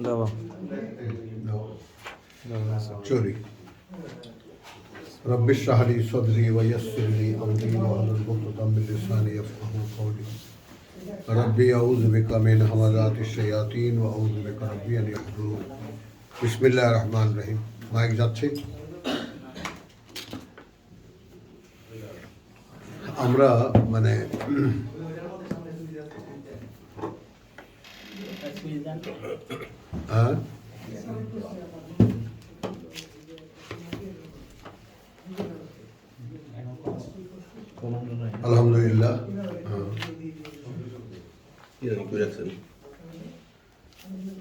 দাও চলি رب اشرح لي صدري ويسر لي امري واحلل عقدة من لساني يفقهوا قولي ربي اعوذ بك من همزات الشياطين واعوذ بك ربي ان يحضرون بسم الله الرحمن الرحيم মাইক যাচ্ছে। আমরা আলহামদুলিল্লাহ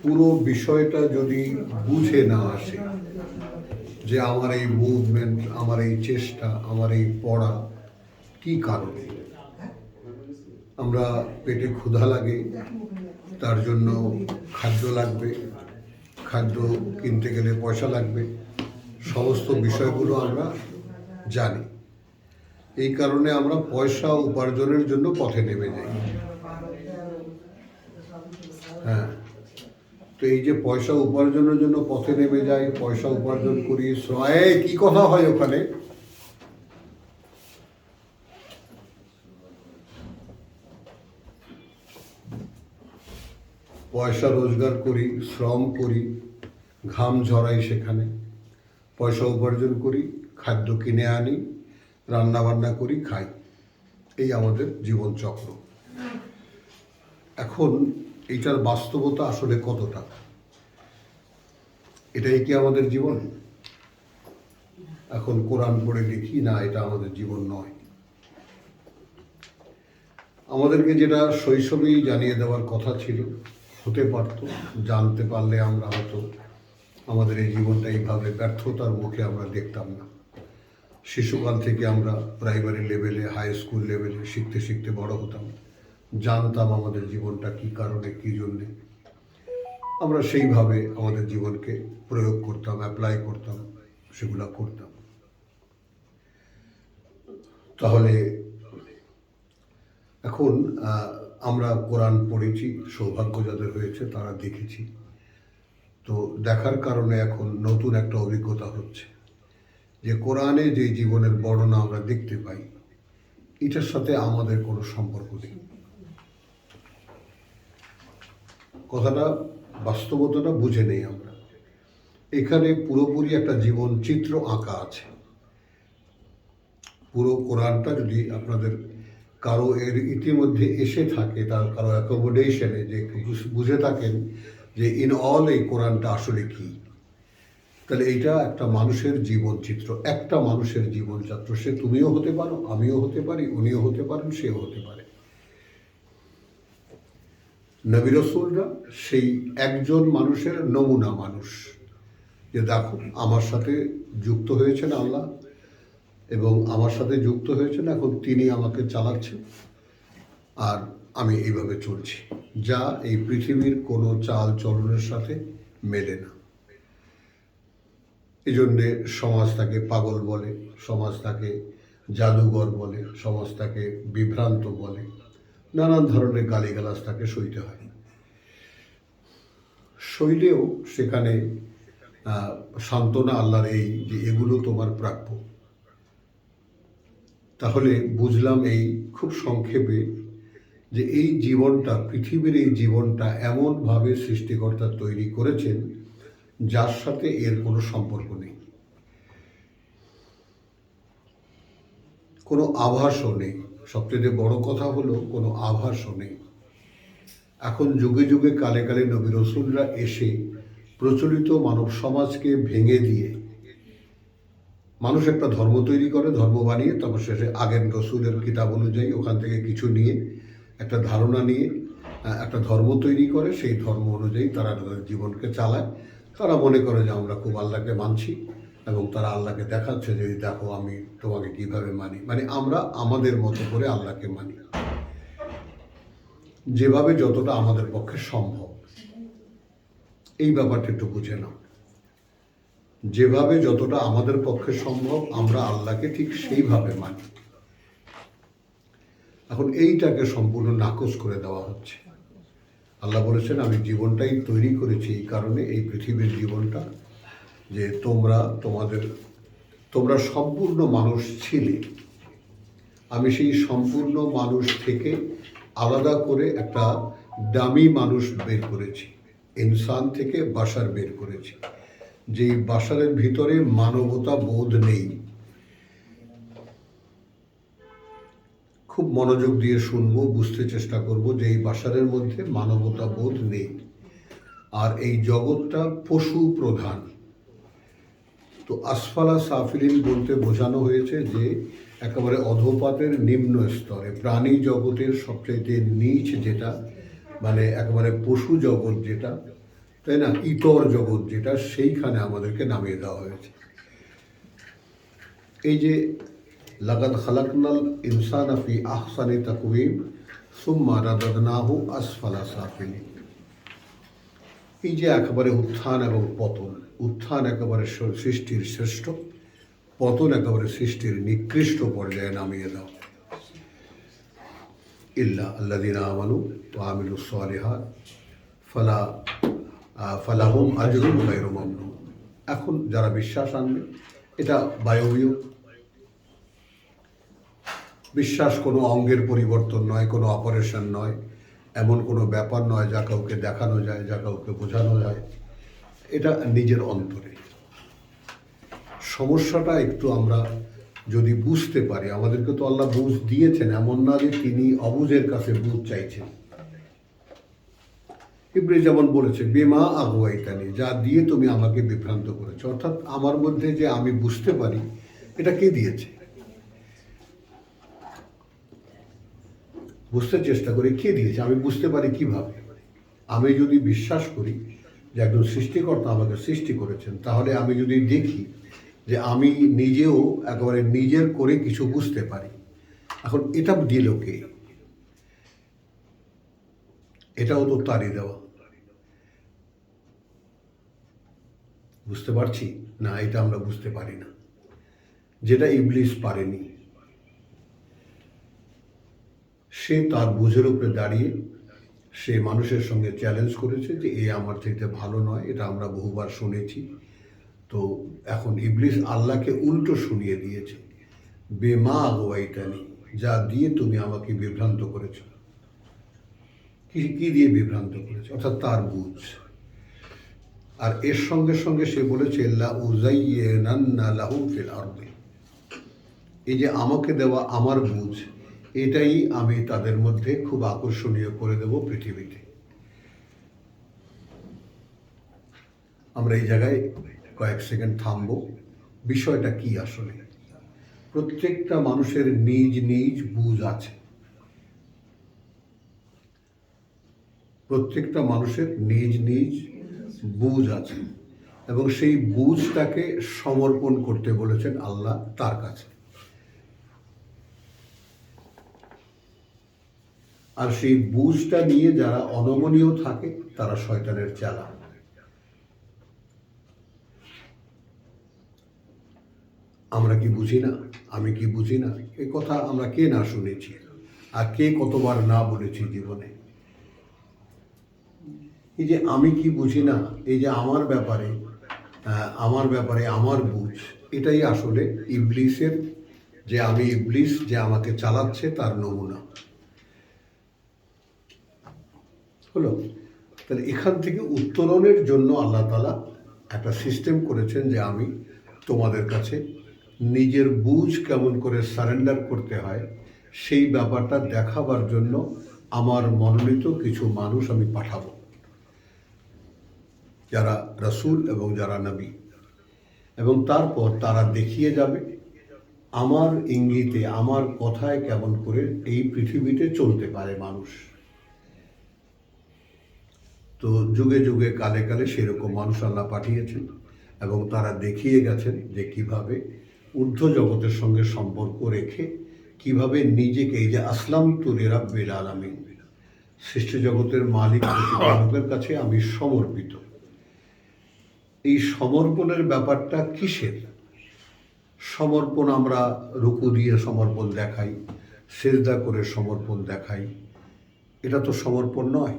পুরো বিষয়টা যদি বুঝে না আসে যে আমার এই মুভমেন্ট, আমার এই চেষ্টা, আমার এই পড়া কি কারণে, আমরা পেটে ক্ষুধা লাগে, তার জন্য খাদ্য লাগবে, খাদ্য কিনতে গেলে পয়সা লাগবে, সমস্ত বিষয়গুলো আমরা জানি। এই কারণে আমরা পয়সা উপার্জনের জন্য পথে নেমে যাই। হ্যাঁ, তো এই যে পয়সা উপার্জনের জন্য পথে নেমে যাই, পয়সা উপার্জন করি, কি কথা হয় ওখানে? পয়সা রোজগার করি, শ্রম করি, ঘাম ঝরাই, সেখানে পয়সা উপার্জন করি, খাদ্য কিনে আনি, রান্না বান্না করি, খাই। এই আমাদের জীবন চক্র। এখন এইটার বাস্তবতা আসলে কতটা? এটাই কি আমাদের জীবন? এখন কোরআন পড়ে দেখি না এটা আমাদের জীবন নয়। আমাদেরকে যেটা শৈশবেই জানিয়ে দেওয়ার কথা ছিল, হতে পারত, জানতে পারলে আমরা হয়তো আমাদের এই জীবনটা এইভাবে ব্যর্থতার মুখে আমরা দেখতাম না। শিশুকাল থেকে আমরা প্রাইমারি লেভেলে, হাই স্কুল লেভেলে শিখতে শিখতে বড় হতাম, জানতাম আমাদের জীবনটা কি কারণে, কি জন্যে। আমরা সেইভাবে আমাদের জীবনকে প্রয়োগ করতাম, অ্যাপ্লাই করতাম, সেগুলো করতাম। তাহলে এখন আমরা কোরআন পড়েছি, সৌভাগ্য যাদের হয়েছে তারা দেখেছি। তো দেখার কারণে এখন নতুন একটা অভিজ্ঞতা হচ্ছে যে কোরআনে যে জীবনের বর্ণনা আমরা দেখতে পাই, এটার সাথে আমাদের কোনো সম্পর্ক নেই। কথাটা, বাস্তবতাটা বুঝে নেই আমরা। এখানে পুরোপুরি একটা জীবন চিত্র আঁকা আছে। পুরো কোরআনটা যদি আপনাদের কারো এর ইতিমধ্যে এসে থাকে, তার কারো অ্যাকোমোডেশনে যে বুঝে থাকেন যে ইন অল এই কোরআনটা আসলে কি, তাহলে এইটা একটা মানুষের জীবন চিত্র, একটা মানুষের জীবনযাত্র। সে তুমিও হতে পারো, আমিও হতে পারি, উনিও হতে পারেন, সেও হতে পারে। নবী রাসূলরা সেই একজন মানুষের নমুনা মানুষ, যে দেখো আমার সাথে যুক্ত হয়েছেন আল্লাহ, এবং আমার সাথে যুক্ত হয়েছেন, এখন তিনি আমাকে চালাচ্ছেন, আর আমি এইভাবে চলছি, যা এই পৃথিবীর কোনো চাল চলনের সাথে মেলে না। এই জন্যে সমাজ তাকে পাগল বলে, সমাজ তাকে জাদুঘর বলে, সমাজ তাকে বিভ্রান্ত বলে, নানান ধরনের গালিগালাজ তাকে সইতে হয়। সইলেও সেখানে সান্ত্বনা আল্লাহর এই যে এগুলো তোমার প্রাপ্য। তাহলে বুঝলাম এই খুব সংক্ষেপে যে এই জীবনটা, পৃথিবীর এই জীবনটা এমনভাবে সৃষ্টিকর্তা তৈরি করেছেন যার সাথে এর কোনো সম্পর্ক নেই, কোনো আভাসও নেই। সবচেয়ে বড় কথা হলো কোনো আভাসও নেই। এখন যুগে যুগে কালে কালে নবী রাসূলরা এসে প্রচলিত মানব সমাজকে ভেঙে দিয়ে মানুষ একটা ধর্ম তৈরি করে, ধর্ম বানিয়ে, তারপর শেষে আগের রসুলের কিতাব অনুযায়ী ওখান থেকে কিছু নিয়ে, একটা ধারণা নিয়ে একটা ধর্ম তৈরি করে, সেই ধর্ম অনুযায়ী তারা তাদের জীবনকে চালায়। তারা মনে করে যে আমরা খুব আল্লাহকে মানছি, এবং তারা আল্লাহকে দেখাচ্ছে যে দেখো আমি তোমাকে কিভাবে মানি। মানে আমরা আমাদের মতো করে আল্লাহকে মানি, যেভাবে যতটা আমাদের পক্ষে সম্ভব। এই ব্যাপারটা একটু বুঝে নাও। যেভাবে যতটা আমাদের পক্ষে সম্ভব আমরা আল্লাহকে ঠিক সেইভাবে মানি। এখন এইটাকে সম্পূর্ণ নাকচ করে দেওয়া হচ্ছে। আল্লাহ বলেছেন আমি জীবনটাই তৈরি করেছি এই কারণে, এই পৃথিবীর জীবনটা, যে তোমরা সম্পূর্ণ মানুষ ছিলে। আমি সেই সম্পূর্ণ মানুষ থেকে আলাদা করে একটা দামি মানুষ বের করেছি, ইনসান থেকে বাশার বের করেছি, যেই বাশারের ভিতরে মানবতা বোধ নেই। খুব মনোযোগ দিয়ে শুনবো, বুঝতে চেষ্টা করব যে এই বাশারের মধ্যে মানবতা বোধ নেই। আর এই জগৎটা পশু প্রধান। তো আসফালা সাফিলিন বলতে বোঝানো হয়েছে যে একেবারে অধোপাতের নিম্ন স্তরে, প্রাণী জগতের সবচাইতে নিচ যেটা, মানে একেবারে পশু জগৎ যেটা, তাই না, ইতর জগৎ যেটা, সেইখানে আমাদেরকে নামিয়ে দেওয়া হয়েছে। এই যে লাকাদ খালাকনাল ইনসানা ফি আহসানি তাকওয়িম সুম্মা রাদাদনাহু আসফালা সাফিলিন, এই যে একেবারে উত্থান এবং পতন, উত্থান একেবারে সৃষ্টির শ্রেষ্ঠ, পতন একেবারে সৃষ্টির নিকৃষ্ট পর্যায়ে নামিয়ে দাও। ইল্লা আল্লাযিনা আমানু ওয়া আমিলুস সালিহাত ফালাহুম আজরুন গায়রু মামনুন। এখন যারা বিশ্বাস আনবে, এটা বায়বীয় বিশ্বাস, কোনো অঙ্গের পরিবর্তন নয়, কোনো অপারেশন নয়, এমন কোনো ব্যাপার নয় যা কাউকে দেখানো যায়, যা কাউকে বোঝানো যায়। এটা নিজের অন্তরে। সমস্যাটা একটু আমরা যদি বুঝতে পারি, আমাদেরকে তো আল্লাহ বুঝ দিয়েছেন, এমন না যে তিনি অবুঝের কাছে বুঝ চাইছেন। ইবলিস যেমন বলেছে বেমা আগুয়াইতানি, যা দিয়ে তুমি আমাকে বিভ্রান্ত করেছো, অর্থাৎ আমার মধ্যে যে আমি বুঝতে পারি, এটা কে দিয়েছে? বুঝতে চেষ্টা করি কে দিয়েছে, আমি বুঝতে পারি কিভাবে? আমি যদি বিশ্বাস করি যে একজন সৃষ্টিকর্তা আমাকে সৃষ্টি করেছেন, তাহলে আমি যদি দেখি যে আমি নিজেও একেবারে নিজের করে কিছু বুঝতে পারি, এখন এটা দিল কে? এটাও তো তারই দেওয়া। বুঝতে পারছি না? এটা আমরা বুঝতে পারি না, যেটা ইবলিস পারেনি। সে তার বুঝের উপরে দাঁড়িয়ে সে মানুষের সঙ্গে চ্যালেঞ্জ করেছে যে এ আমার চাইতে ভালো নয়, এটা আমরা বহুবার শুনেছি। তো এখন ইবলিস আল্লাহকে উল্টো শুনিয়ে দিয়েছে, বেমা আগুয়াইতানি, যা দিয়ে তুমি আমাকে বিভ্রান্ত করেছ। কি দিয়ে বিভ্রান্ত করেছে? অর্থাৎ তার বুঝ। আর এর সঙ্গে সঙ্গে সে বলেছে লা উযায়্যিনান্না লাহু ফিল আরদি, এই যে আমাকে দেওয়া আমার বুঝ, এটাই আমি তাদের মধ্যে খুব আকর্ষণীয় করে দেব পৃথিবীতে। আমরা এই জায়গায় কয়েক সেকেন্ড থামবো। বিষয়টা কি আসলে? প্রত্যেকটা মানুষের নিজ নিজ বুঝ আছে, প্রত্যেকটা মানুষের নিজ নিজ বুঝ আছে, এবং সেই বুঝটাকে সমর্পণ করতে বলেছেন আল্লাহ তার কাছে। আর সেই বুঝটা নিয়ে যারা অনমনীয় থাকে, তারা শয়তানের চেলা। আমরা কি বুঝি না? আমি কি বুঝি না? এই কথা আমরা কে না শুনেছি, আর কে কতবার না বলেছি জীবনে। এই যে আমি কি বুঝি না, এই যে আমার ব্যাপারে আমার বুঝ, এটাই আসলে ইবলিসের, যে আমি ইবলিস যে আমাকে চালাচ্ছে তার নমুনা হলো। তাহলে এখান থেকে উত্তরণের জন্য আল্লাহ তাআলা একটা সিস্টেম করেছেন যে আমি তোমাদের কাছে নিজের বুঝ কেমন করে সারেন্ডার করতে হয় সেই ব্যাপারটা দেখাবার জন্য আমার মনোনীত কিছু মানুষ আমি পাঠাবো, যারা রাসূল এবং যারা নবী, এবং তারপর তারা দেখিয়ে যাবে আমার ইঙ্গিতে, আমার কথায় কেমন করে এই পৃথিবীতে চলতে পারে মানুষ। তো যুগে যুগে কালে কালে সেরকম মানুষ আল্লাহ পাঠিয়েছেন, এবং তারা দেখিয়ে গেছেন যে কিভাবে ঊর্ধ্ব জগতের সঙ্গে সম্পর্ক রেখে কিভাবে নিজেকে, এই যে আসলাম তু লিরাব্বিল আলামিন, সৃষ্টি জগতের মালিক প্রতিপালকের কাছে আমি সমর্পিত। এই সমর্পণের ব্যাপারটা কিসের? সমর্পণ আমরা রুকু দিয়ে সমর্পণ দেখাই, সিজদা করে সমর্পণ দেখাই, এটা তো সমর্পণ নয়।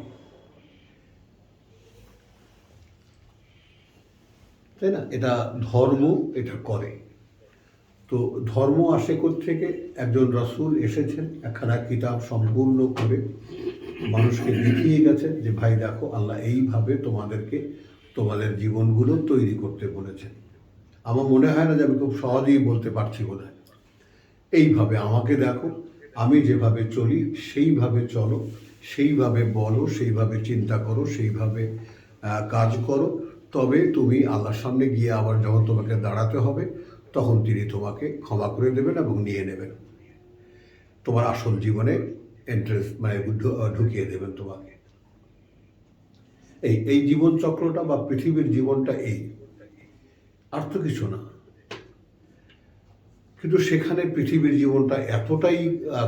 তাই না? এটা ধর্ম এটা করে। তো ধর্ম আসে থেকে একজন রাসূল এসেছেন একখানা কিতাব সম্পূর্ণ করে মানুষকে দেখিয়ে গেছেন যে ভাই দেখো আল্লাহ এইভাবে তোমাদেরকে তোমাদের জীবনগুলো তৈরি করতে বলেছেন। আমার মনে হয় না যে আমি খুব সহজেই বলতে পারছি বোধ হয়। এইভাবে আমাকে দেখো, আমি যেভাবে চলি সেইভাবে চলো, সেইভাবে বলো, সেইভাবে চিন্তা করো, সেইভাবে কাজ করো, তবে তুমি আল্লাহর সামনে গিয়ে আবার যখন তোমাকে দাঁড়াতে হবে তখন তিনি তোমাকে ক্ষমা করে দেবেন এবং নিয়ে নেবেন, তোমার আসল জীবনে এন্ট্রেন্স মানে ঢুকিয়ে দেবেন তোমাকে। এই জীবন চক্রটা বা পৃথিবীর জীবনটা এই, আর তো কিছু না। কিন্তু সেখানে পৃথিবীর জীবনটা এতটাই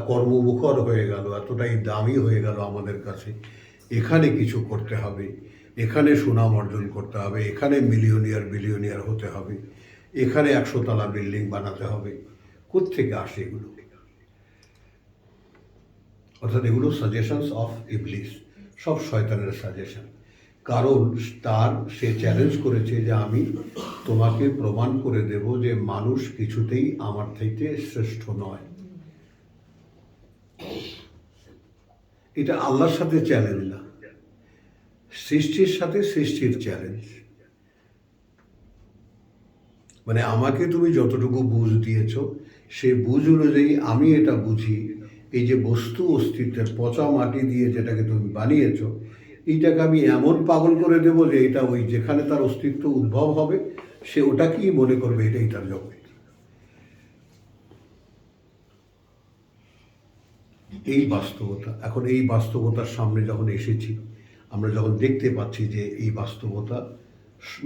কর্মমুখর হয়ে গেল, এতটাই দামি হয়ে গেল আমাদের কাছে, এখানে কিছু করতে হবে, এখানে সুনাম অর্জন করতে হবে, এখানে বিলিয়নিয়ার হতে হবে, এখানে 100 তলা বিল্ডিং বানাতে হবে। কোত্থেকে আসে এগুলো? অর্থাৎ এগুলো সাজেশনস অফ ইবলিস, সব শয়তানের সাজেশন। কারণ সে চ্যালেঞ্জ করেছে যে আমি তোমাকে প্রমাণ করে দেব যে মানুষ কিছুতেই আমার থেকে শ্রেষ্ঠ নয়। এটা আল্লাহর সাথে চ্যালেঞ্জ না, সৃষ্টির সাথে সৃষ্টির চ্যালেঞ্জ। মানে আমাকে তুমি যতটুকু বুঝ দিয়েছ সে বুঝ অনুযায়ী আমি এটা বুঝি, এই যে বস্তু অস্তিত্বের পচা মাটি দিয়ে যেটাকে তুমি বানিয়েছ, এইটাকে আমি এমন পাগল করে দেবো যে এটা ওই যেখানে তার অস্তিত্ব উদ্ভব হবে সে ওটাকেই মনে করবে এটাই তার জগৎ। এই বাস্তবতা, এখন এই বাস্তবতার সামনে যখন এসেছি, আমরা যখন দেখতে পাচ্ছি যে এই বাস্তবতা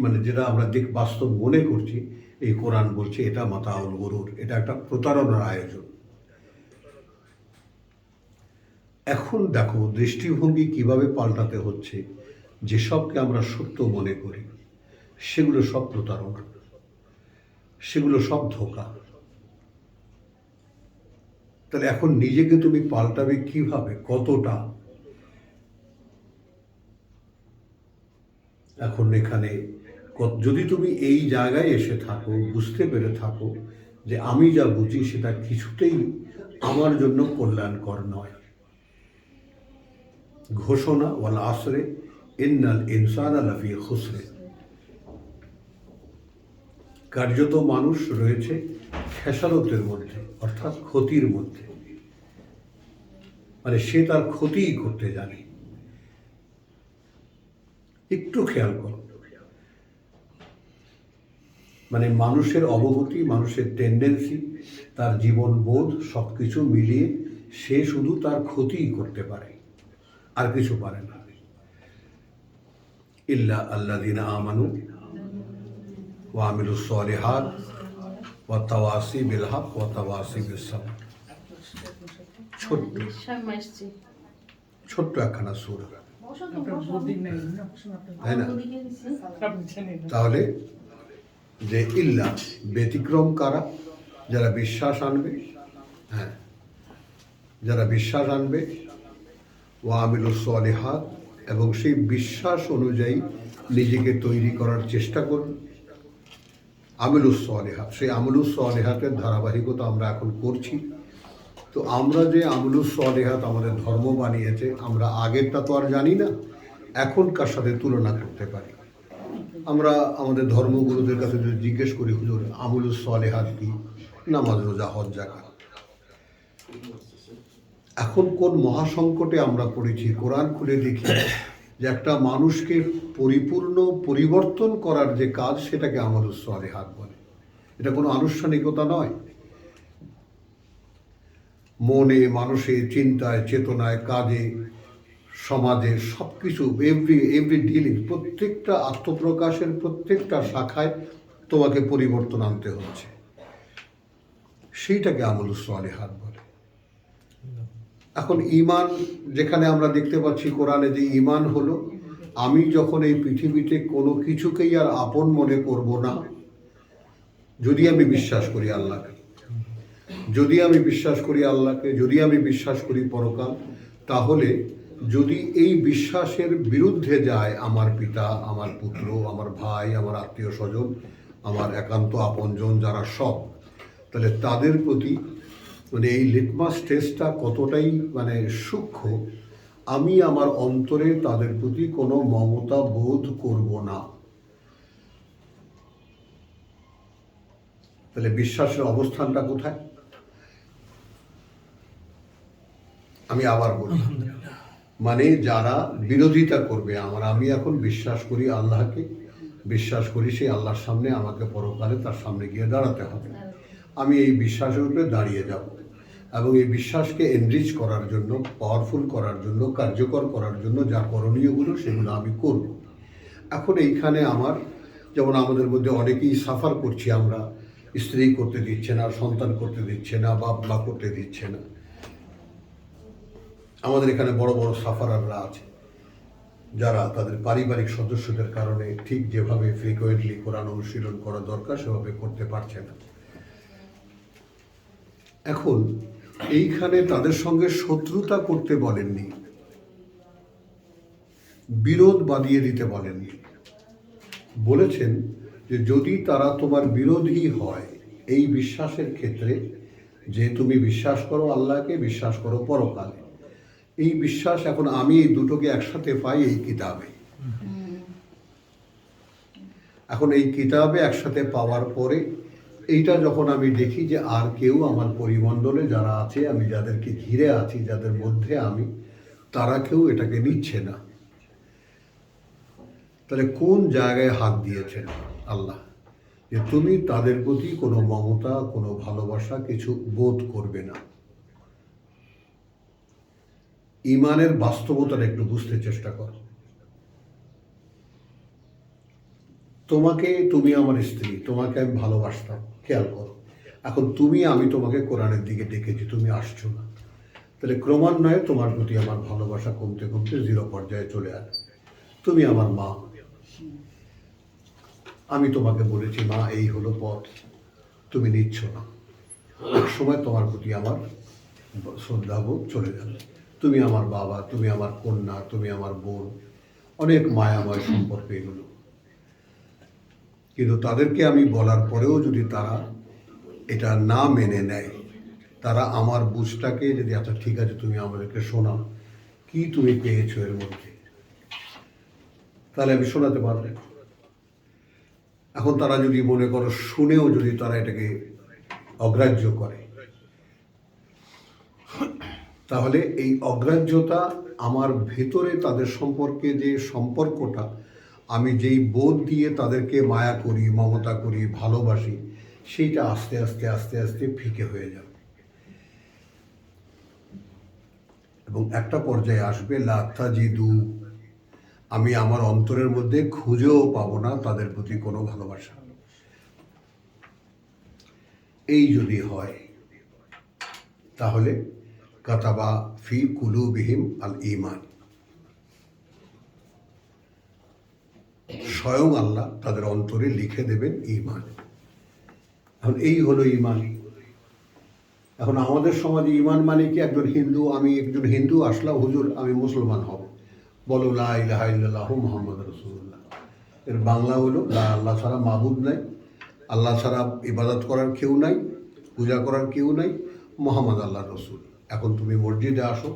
মানে যেটা আমরা বাস্তব মনে করছি, এই কোরআন বলছে এটা মাতাউল গরুর, এটা একটা প্রতারণার আয়োজন। এখন দেখো দৃষ্টিভঙ্গি কিভাবে পাল্টাতে হচ্ছে। যেসবকে আমরা সত্য মনে করি সেগুলো সব প্রতারণা, সেগুলো সব ধোঁকা। তাহলে এখন নিজেকে তুমি পাল্টাবে কিভাবে, কতটা? এখন এখানে যদি তুমি এই জায়গায় এসে থাকো, বুঝতে পেরে থাকো যে আমি যা বুঝি সেটা কিছুতেই আমার জন্য কল্যাণকর নয়। ঘোষণা ওয়াল আসরে ইন্নাল ইনসানা লাফি খুসরে, কার্যত মানুষ রয়েছে খেসারতের মধ্যে, অর্থাৎ ক্ষতির মধ্যে। মানে সে তার ক্ষতিই করতে জানে। একটু খেয়াল করো, মানে মানুষের অবগতি, মানুষের টেন্ডেন্সি, তার জীবন বোধ সব কিছু মিলিয়ে সে শুধু তার ক্ষতিই করতে পারে, আর কিছু পারে না। ইল্লা আল্লাযিনা আমানু ওয়া আমিলুস সালিহাত ওয়া তাওয়াসি বিল হক ওয়া তাওয়াসি বিস সাবর। ছোট্ট একখানা সূরা, তাই না? তাহলে যে ইল্লা ব্যতিক্রম কারা? যারা বিশ্বাস আনবে, হ্যাঁ, যারা বিশ্বাস আনবে, ওয়া আমিলুস সালিহাত, এবং সেই বিশ্বাস অনুযায়ী নিজেকে তৈরি করার চেষ্টা করবে। আমিলুস সালিহাত, সেই আমলুস সালিহাতের ধারাবাহিকতা আমরা এখন করছি। তো আমরা যে আমলুস সালিহাত আমাদের ধর্ম বানিয়েছে, আমরা আগেরটা তো আর জানি না, এখনকার সাথে তুলনা করতে পারি। আমরা আমাদের ধর্মগুরুদের কাছে যদি জিজ্ঞেস করি, হুজুর আমলুস সালিহাত কি? নামাজ, রোজা, হজ, যাকাত। এখন কোন মহাসংকটে আমরা পড়েছি, কোরআন খুলে দেখি যে একটা মানুষকে পরিপূর্ণ পরিবর্তন করার যে কাজ সেটাকে আমলুস সালিহাত বলে। এটা কোনো আনুষ্ঠানিকতা নয়। মনে, মানুষে, চিন্তায়, চেতনায়, কাজে, সমাজে, সব কিছু, এভরি ডিলিং, প্রত্যেকটা আত্মপ্রকাশের প্রত্যেকটা শাখায় তোমাকে পরিবর্তন আনতে হচ্ছে। সেইটাকে আমলুস সালিহাত বলে। এখন ঈমান, যেখানে আমরা দেখতে পাচ্ছি কোরআনে যে ঈমান হলো আমি যখন এই পৃথিবীতে কোনো কিছুকেই আর আপন মনে করব না, যদি আমি বিশ্বাস করি আল্লাহকে, যদি আমি বিশ্বাস করি আল্লাহকে, যদি আমি বিশ্বাস করি পরকাল, তাহলে যদি এই বিশ্বাসের বিরুদ্ধে যায় আমার পিতা, আমার পুত্র, আমার ভাই, আমার আত্মীয় স্বজন, আমার একান্ত আপনজন যারা সব, তাহলে তাদের প্রতি মানে এই লিটমাস টেস্টটা কতটাই মানে সূক্ষ্ম, আমি আমার অন্তরে তাদের প্রতি কোনো মমতা বোধ করব না। তাহলে বিশ্বাসের অবস্থানটা কোথায়? আমি আবার বলি, মানে যারা বিরোধিতা করবে আমার, আমি এখন বিশ্বাস করি আল্লাহকে, বিশ্বাস করি সেই আল্লাহর সামনে আমাকে পরকালে তার সামনে গিয়ে দাঁড়াতে হবে, আমি এই বিশ্বাসের উপরে দাঁড়িয়ে যাব এবং এই বিশ্বাসকে এনরিচ করার জন্য, পাওয়ারফুল করার জন্য, কার্যকর করার জন্য যা করণীয়গুলো সেগুলো আমি করব। এখন এইখানে আমার, যেমন আমাদের মধ্যে অনেকেই সাফার করছি, আমরা স্ত্রী করতে দিচ্ছে না, সন্তান করতে দিচ্ছে না, বাপ মা করতে দিচ্ছে না। আমাদের এখানে বড় বড় সাফারাররা আছে যারা তাদের পারিবারিক সদস্যদের কারণে ঠিক যেভাবে ফ্রিকোয়েন্টলি কোরআন অনুশীলন করা দরকার সেভাবে করতে পারছে না। এখন এইখানে তাদের সঙ্গে শত্রুতা করতে বলেননি, বিরোধ বাঁধিয়ে দিতে বলেননি, বলেছেন যে যদি তারা তোমার বিরোধী হয় এই বিশ্বাসের ক্ষেত্রে, যে তুমি বিশ্বাস করো আল্লাহকে, বিশ্বাস করো পরকালে, এই বিশ্বাস এখন আমি এই দুটোকে একসাথে পাই এই কিতাবে। এখন এই কিতাবে একসাথে পাওয়ার পরে এইটা যখন আমি দেখি যে আর কেউ আমার পরিমণ্ডলে যারা আছে, আমি যাদেরকে ঘিরে আছি, যাদের মধ্যে আমি, তারা কেউ এটাকে নিচ্ছে না, তাহলে কোন জায়গায় হাত দিয়েছেন আল্লাহ যে তুমি তাদের প্রতি কোনো মমতা, কোনো ভালোবাসা কিছু বোধ করবে না? ইমানের বাস্তবতাটা একটু বুঝতে চেষ্টা করো। তুমি আমার স্ত্রী, তোমাকে আমি ভালোবাসতাম, খেয়াল করো, এখন আমি তোমাকে কোরআনের দিকে ডেকেছি, তুমি আসছো না, তাহলে ক্রমান্বয়ে তোমার প্রতি আমার ভালোবাসা কমতে কমতে 0 পর্যায়ে চলে আসে। তুমি আমার মা, আমি তোমাকে বলেছি মা এই হলো পথ, তুমি নিচ্ছ না, এক সময় তোমার প্রতি আমার শ্রদ্ধাবোধ চলে যাবে। তুমি আমার বাবা, তুমি আমার কন্যা, তুমি আমার বোন, অনেক মায়াময় সম্পর্ক এগুলো। কিন্তু তাদেরকে আমি বলার পরেও যদি তারা এটা না মেনে নেয়, তারা আমার বুঝটাকে যদি আচ্ছা ঠিক আছে তুমি আমাদেরকে শোনাও, কি তুমি পেয়েছো এর মধ্যে, তাহলে আমি শোনাতে পারবো। এখন তারা যদি মনে করো শুনেও যদি তারা এটাকে অগ্রাহ্য করে, তাহলে এই অগ্রাহ্যতা আমার ভেতরে তাদের সম্পর্কে যে সম্পর্কটা, আমি যেই বোধ দিয়ে তাদেরকে মায়া করি, মমতা করি, ভালোবাসি, সেইটা আস্তে আস্তে আস্তে আস্তে ফিকে হয়ে যাবে এবং একটা পর্যায়ে আসবে লাতাজিদু, আমি আমার অন্তরের মধ্যে খুঁজেও পাবো না তাদের প্রতি কোনো ভালোবাসা। এই যদি হয় তাহলে কাতাবা ফি কুলুবিহিম আল ঈমান, স্বয়ং আল্লাহ তাদের অন্তরে লিখে দেবেন ঈমান। এখন এই হলো ঈমান। এখন আমাদের সমাজে ঈমান মানে কি, একজন হিন্দু, আমি একজন হিন্দু আসলাম, হুজুর আমি মুসলমান হব, বলো লা ইলাহা ইল্লাল্লাহু মুহাম্মাদুর রাসূলুল্লাহ। এর বাংলা হলো লা, আল্লাহ ছাড়া মাবুদ নাই, আল্লাহ ছাড়া ইবাদত করার কেউ নাই, পূজা করার কেউ নাই, মুহাম্মদ আল্লাহর রসুল। এখন তুমি মসজিদে আসো,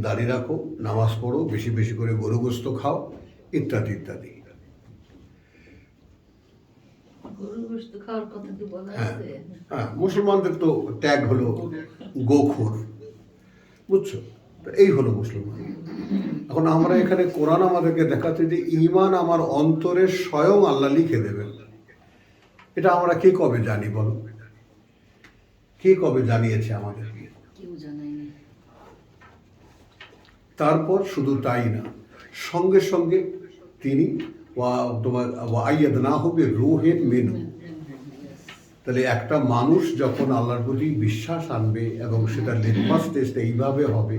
দাড়ি রাখো, নামাজ পড়ো, বেশি বেশি করে গরু গোস্ত খাও, ইত্যাদি ইত্যাদি। হ্যাঁ, মুসলমানদের তো ট্যাগ হলো গোখোর, বুঝছো? তো এই হলো মুসলমান। এখন আমরা এখানে কোরআন আমাদেরকে দেখাচ্ছে যে ঈমান আমার অন্তরে স্বয়ং আল্লাহ লিখে দেবেন। এটা আমরা কে কবে জানি বলো? কে কবে জানিয়েছে আমাদেরকে? কেউ জানায়নি। তারপর শুধু তাই না, সঙ্গে সঙ্গে তিনি রুহেন মিনহু, তাহলে একটা মানুষ যখন আল্লাহর প্রতি বিশ্বাস আনবে এবং সেটা লিটমাস টেস্ট এইভাবে হবে,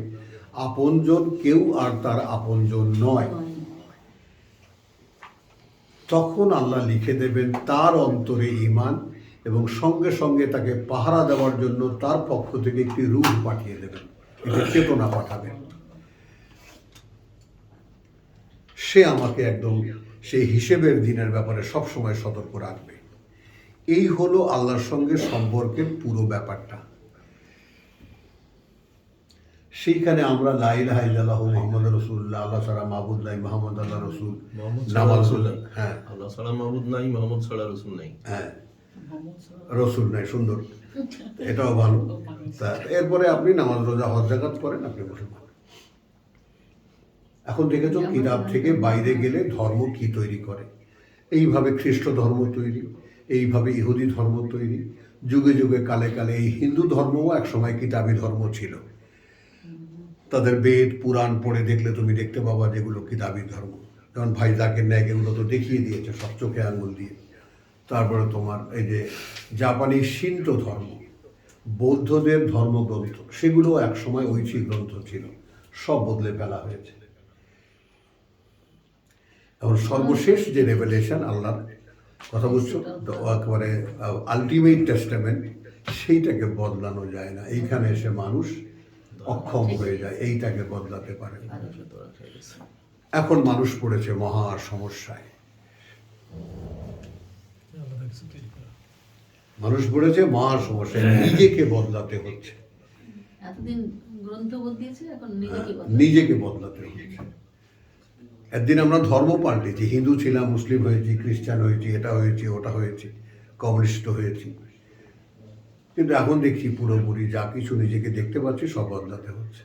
আপনজন কেউ আর তার আপনজন নয়, তখন আল্লাহ লিখে দেবেন তার অন্তরে ঈমান এবং সঙ্গে সঙ্গে তাকে পাহারা দেওয়ার জন্য তার পক্ষ থেকে একটি রূহ পাঠিয়ে দেবেন, একটি চেতনা পাঠাবেন। সে আমাকে একদম সেই হিসেবের দিনের ব্যাপারে সবসময় সতর্ক রাখবে। এই হলো আল্লাহর সঙ্গে সম্পর্কের পুরো ব্যাপারটা। সেইখানে আমরা লা ইলাহা ইল্লাল্লাহু মুহাম্মাদুর রাসূলুল্লাহ, আল্লাহ ছাড়া মাবুদ নাই, মুহাম্মদ আল্লাহ রাসূল, নামাজ, হ্যাঁ আল্লাহ ছাড়া মাবুদ নাই, মুহাম্মদ ছাড়া রাসূল নাই, হ্যাঁ রসুল নাই, সুন্দর, এটাও ভালো। তা এরপরে আপনি নামাজ, রোজা, হজ, যাকাত করেন, আপনি মুসলমান। এখন দেখেছো কিতাব থেকে বাইরে গেলে ধর্ম কি তৈরি করে। এইভাবে খ্রিস্ট ধর্ম তৈরি, এইভাবে ইহুদি ধর্ম তৈরি, যুগে যুগে কালে কালে এই হিন্দু ধর্মও একসময় কিতাবী ধর্ম ছিল। তাদের বেদ পুরাণ পড়ে দেখলে তুমি দেখতে পাবা যেগুলো কিতাবী ধর্ম। যেমন ভাই জাকির নায়েক এগুলো তো দেখিয়ে দিয়েছে সব চোখে আঙুল দিয়ে। তারপরে তোমার এই যে জাপানি শিন্টো ধর্ম, বৌদ্ধদের ধর্মগ্রন্থ, সেগুলো একসময় ঐচ্ছিক গ্রন্থ ছিল, সব বদলে ফেলা হয়েছে। এখন সর্বশেষ যে রেভেলেশন আল্লাহর কথা বলছো, একেবারে আলটিমেট টেস্টামেন্ট, সেইটাকে বদলানো যায় না। এইখানে এসে মানুষ অক্ষম হয়ে যায়, এইটাকে বদলাতে পারে না। এখন মানুষ পড়েছে মহা সমস্যায়, মানুষ পড়েছে মহা সমস্যায়, নিজেকে বদলাতে হচ্ছে, এতদিন গ্রন্থ বদলিয়েছে, এখন নিজেকে বদলাতে হচ্ছে। একদিন আমরা ধর্ম পাল্টেছি, হিন্দু ছিলাম, মুসলিম হয়েছি, খ্রিস্টান হয়েছি, এটা হয়েছি, ওটা হয়েছি, কমিউনিস্ট হয়েছি, কিন্তু এখন দেখছি পুরোপুরি যা কিছু নিজেকে দেখতে পাচ্ছি সব বদলাতে হচ্ছে।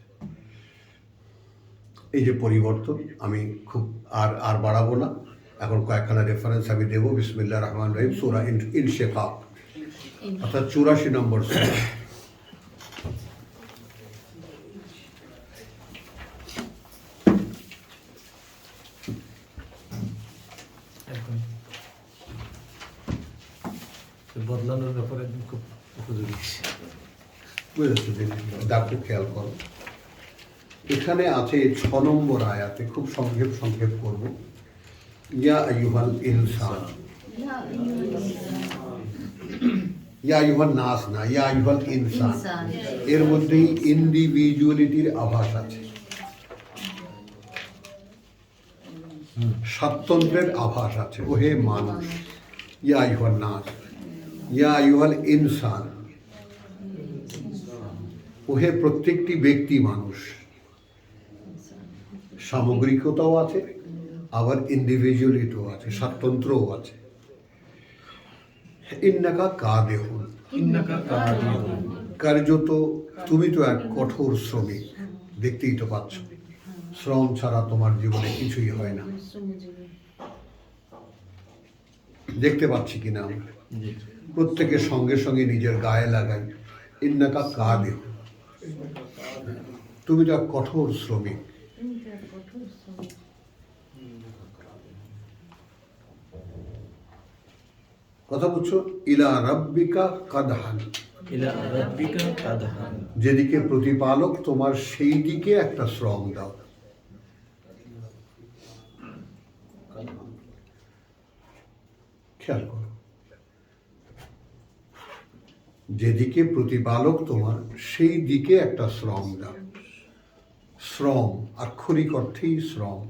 এই যে পরিবর্তন, আমি খুব আর বাড়াবো না। এখন কয়েকখানা রেফারেন্স আমি দেবো। বিসমিল্লাহির রহমানির রহিম, সূরা ইনশিকাক, অর্থাৎ 84 নম্বর সূরা। বদলানোর ব্যাপারে খুব উপযোগী। বুঝেছো জিনিসটা, দেখো খেয়াল করো। এখানে আছে 6 নম্বর আয়াতে, খুব সংক্ষেপ করব। ইয়া আইয়ুহাল ইনসান, ইয়া আইয়ুহান নাস না, ইয়া আইয়ুহাল ইনসান, এর মধ্যেই ইন্ডিভিজুয়ালিটির আভাস আছে, স্বাতন্ত্র্যের আভাস আছে। ওহে মানুষ, ইয়া আইয়ুহান নাস, ইয়া আইয়ুহাল ইনসান, ওহে প্রত্যেকটি ব্যক্তি মানুষ। সামগ্রিকতাও আছে, আবার ইন্ডিভিজুয়ালিটিও আছে, স্বাতন্ত্র্যও আছে। ইন্নাকা কাদেহুন, কার্যত তুমি তো এক কঠোর শ্রমিক, দেখতেই তো পাচ্ছ, শ্রম ছাড়া তোমার জীবনে কিছুই হয় না। দেখতে পাচ্ছি কিনা আমরা, প্রত্যেকের সঙ্গে সঙ্গে নিজের গায়ে লাগাই, ইন্নাকা কাদেহুন, তুমি তো এক কঠোর শ্রমিক। কথা বলছো, ইলা রাব্বিকা কাদহান, যেদিকে প্রতিপালক তোমার সেই দিকে একটা শ্রম দাও। খেয়াল করো, যেদিকে প্রতিপালক তোমার সেই দিকে একটা শ্রম দাও। শ্রম আক্ষরিক অর্থেই শ্রম।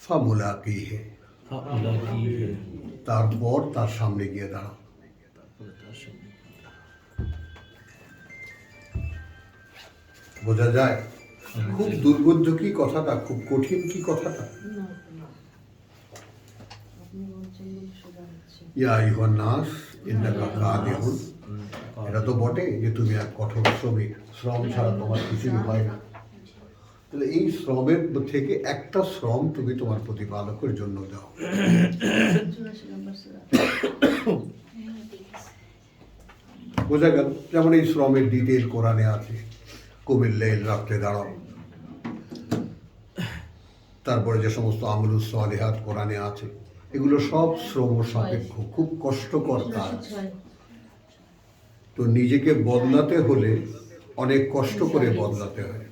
ফামুলাকিহে, তারপর তার সামনে গিয়ে দাঁড়াও। বোঝা যায় খুব দুর্বোধ্য কি কথাটা, খুব কঠিন কি কথাটা। ইয়া আইয়ুহান নাস ইন্নাকা কাদেহুন, এটা তো বটে যে তুমি এক কঠোর শ্রমিক, শ্রম ছাড়া তোমার কিছুই হয় না। তাহলে এই শ্রমের থেকে একটা শ্রম তুমি তোমার প্রতিপালকের জন্য দাও। বোঝা গেল, যেমন এই শ্রমের ডিটেল কোরআনে আছে, কুমিল্লাইল, রাত্রে দাঁড়াও। তারপরে যে সমস্ত আমলুস সালিহাত কোরআনে আছে, এগুলো সব শ্রম সাপেক্ষ, খুব কষ্টকর কাজ। তো নিজেকে বদলাতে হলে অনেক কষ্ট করে বদলাতে হয়,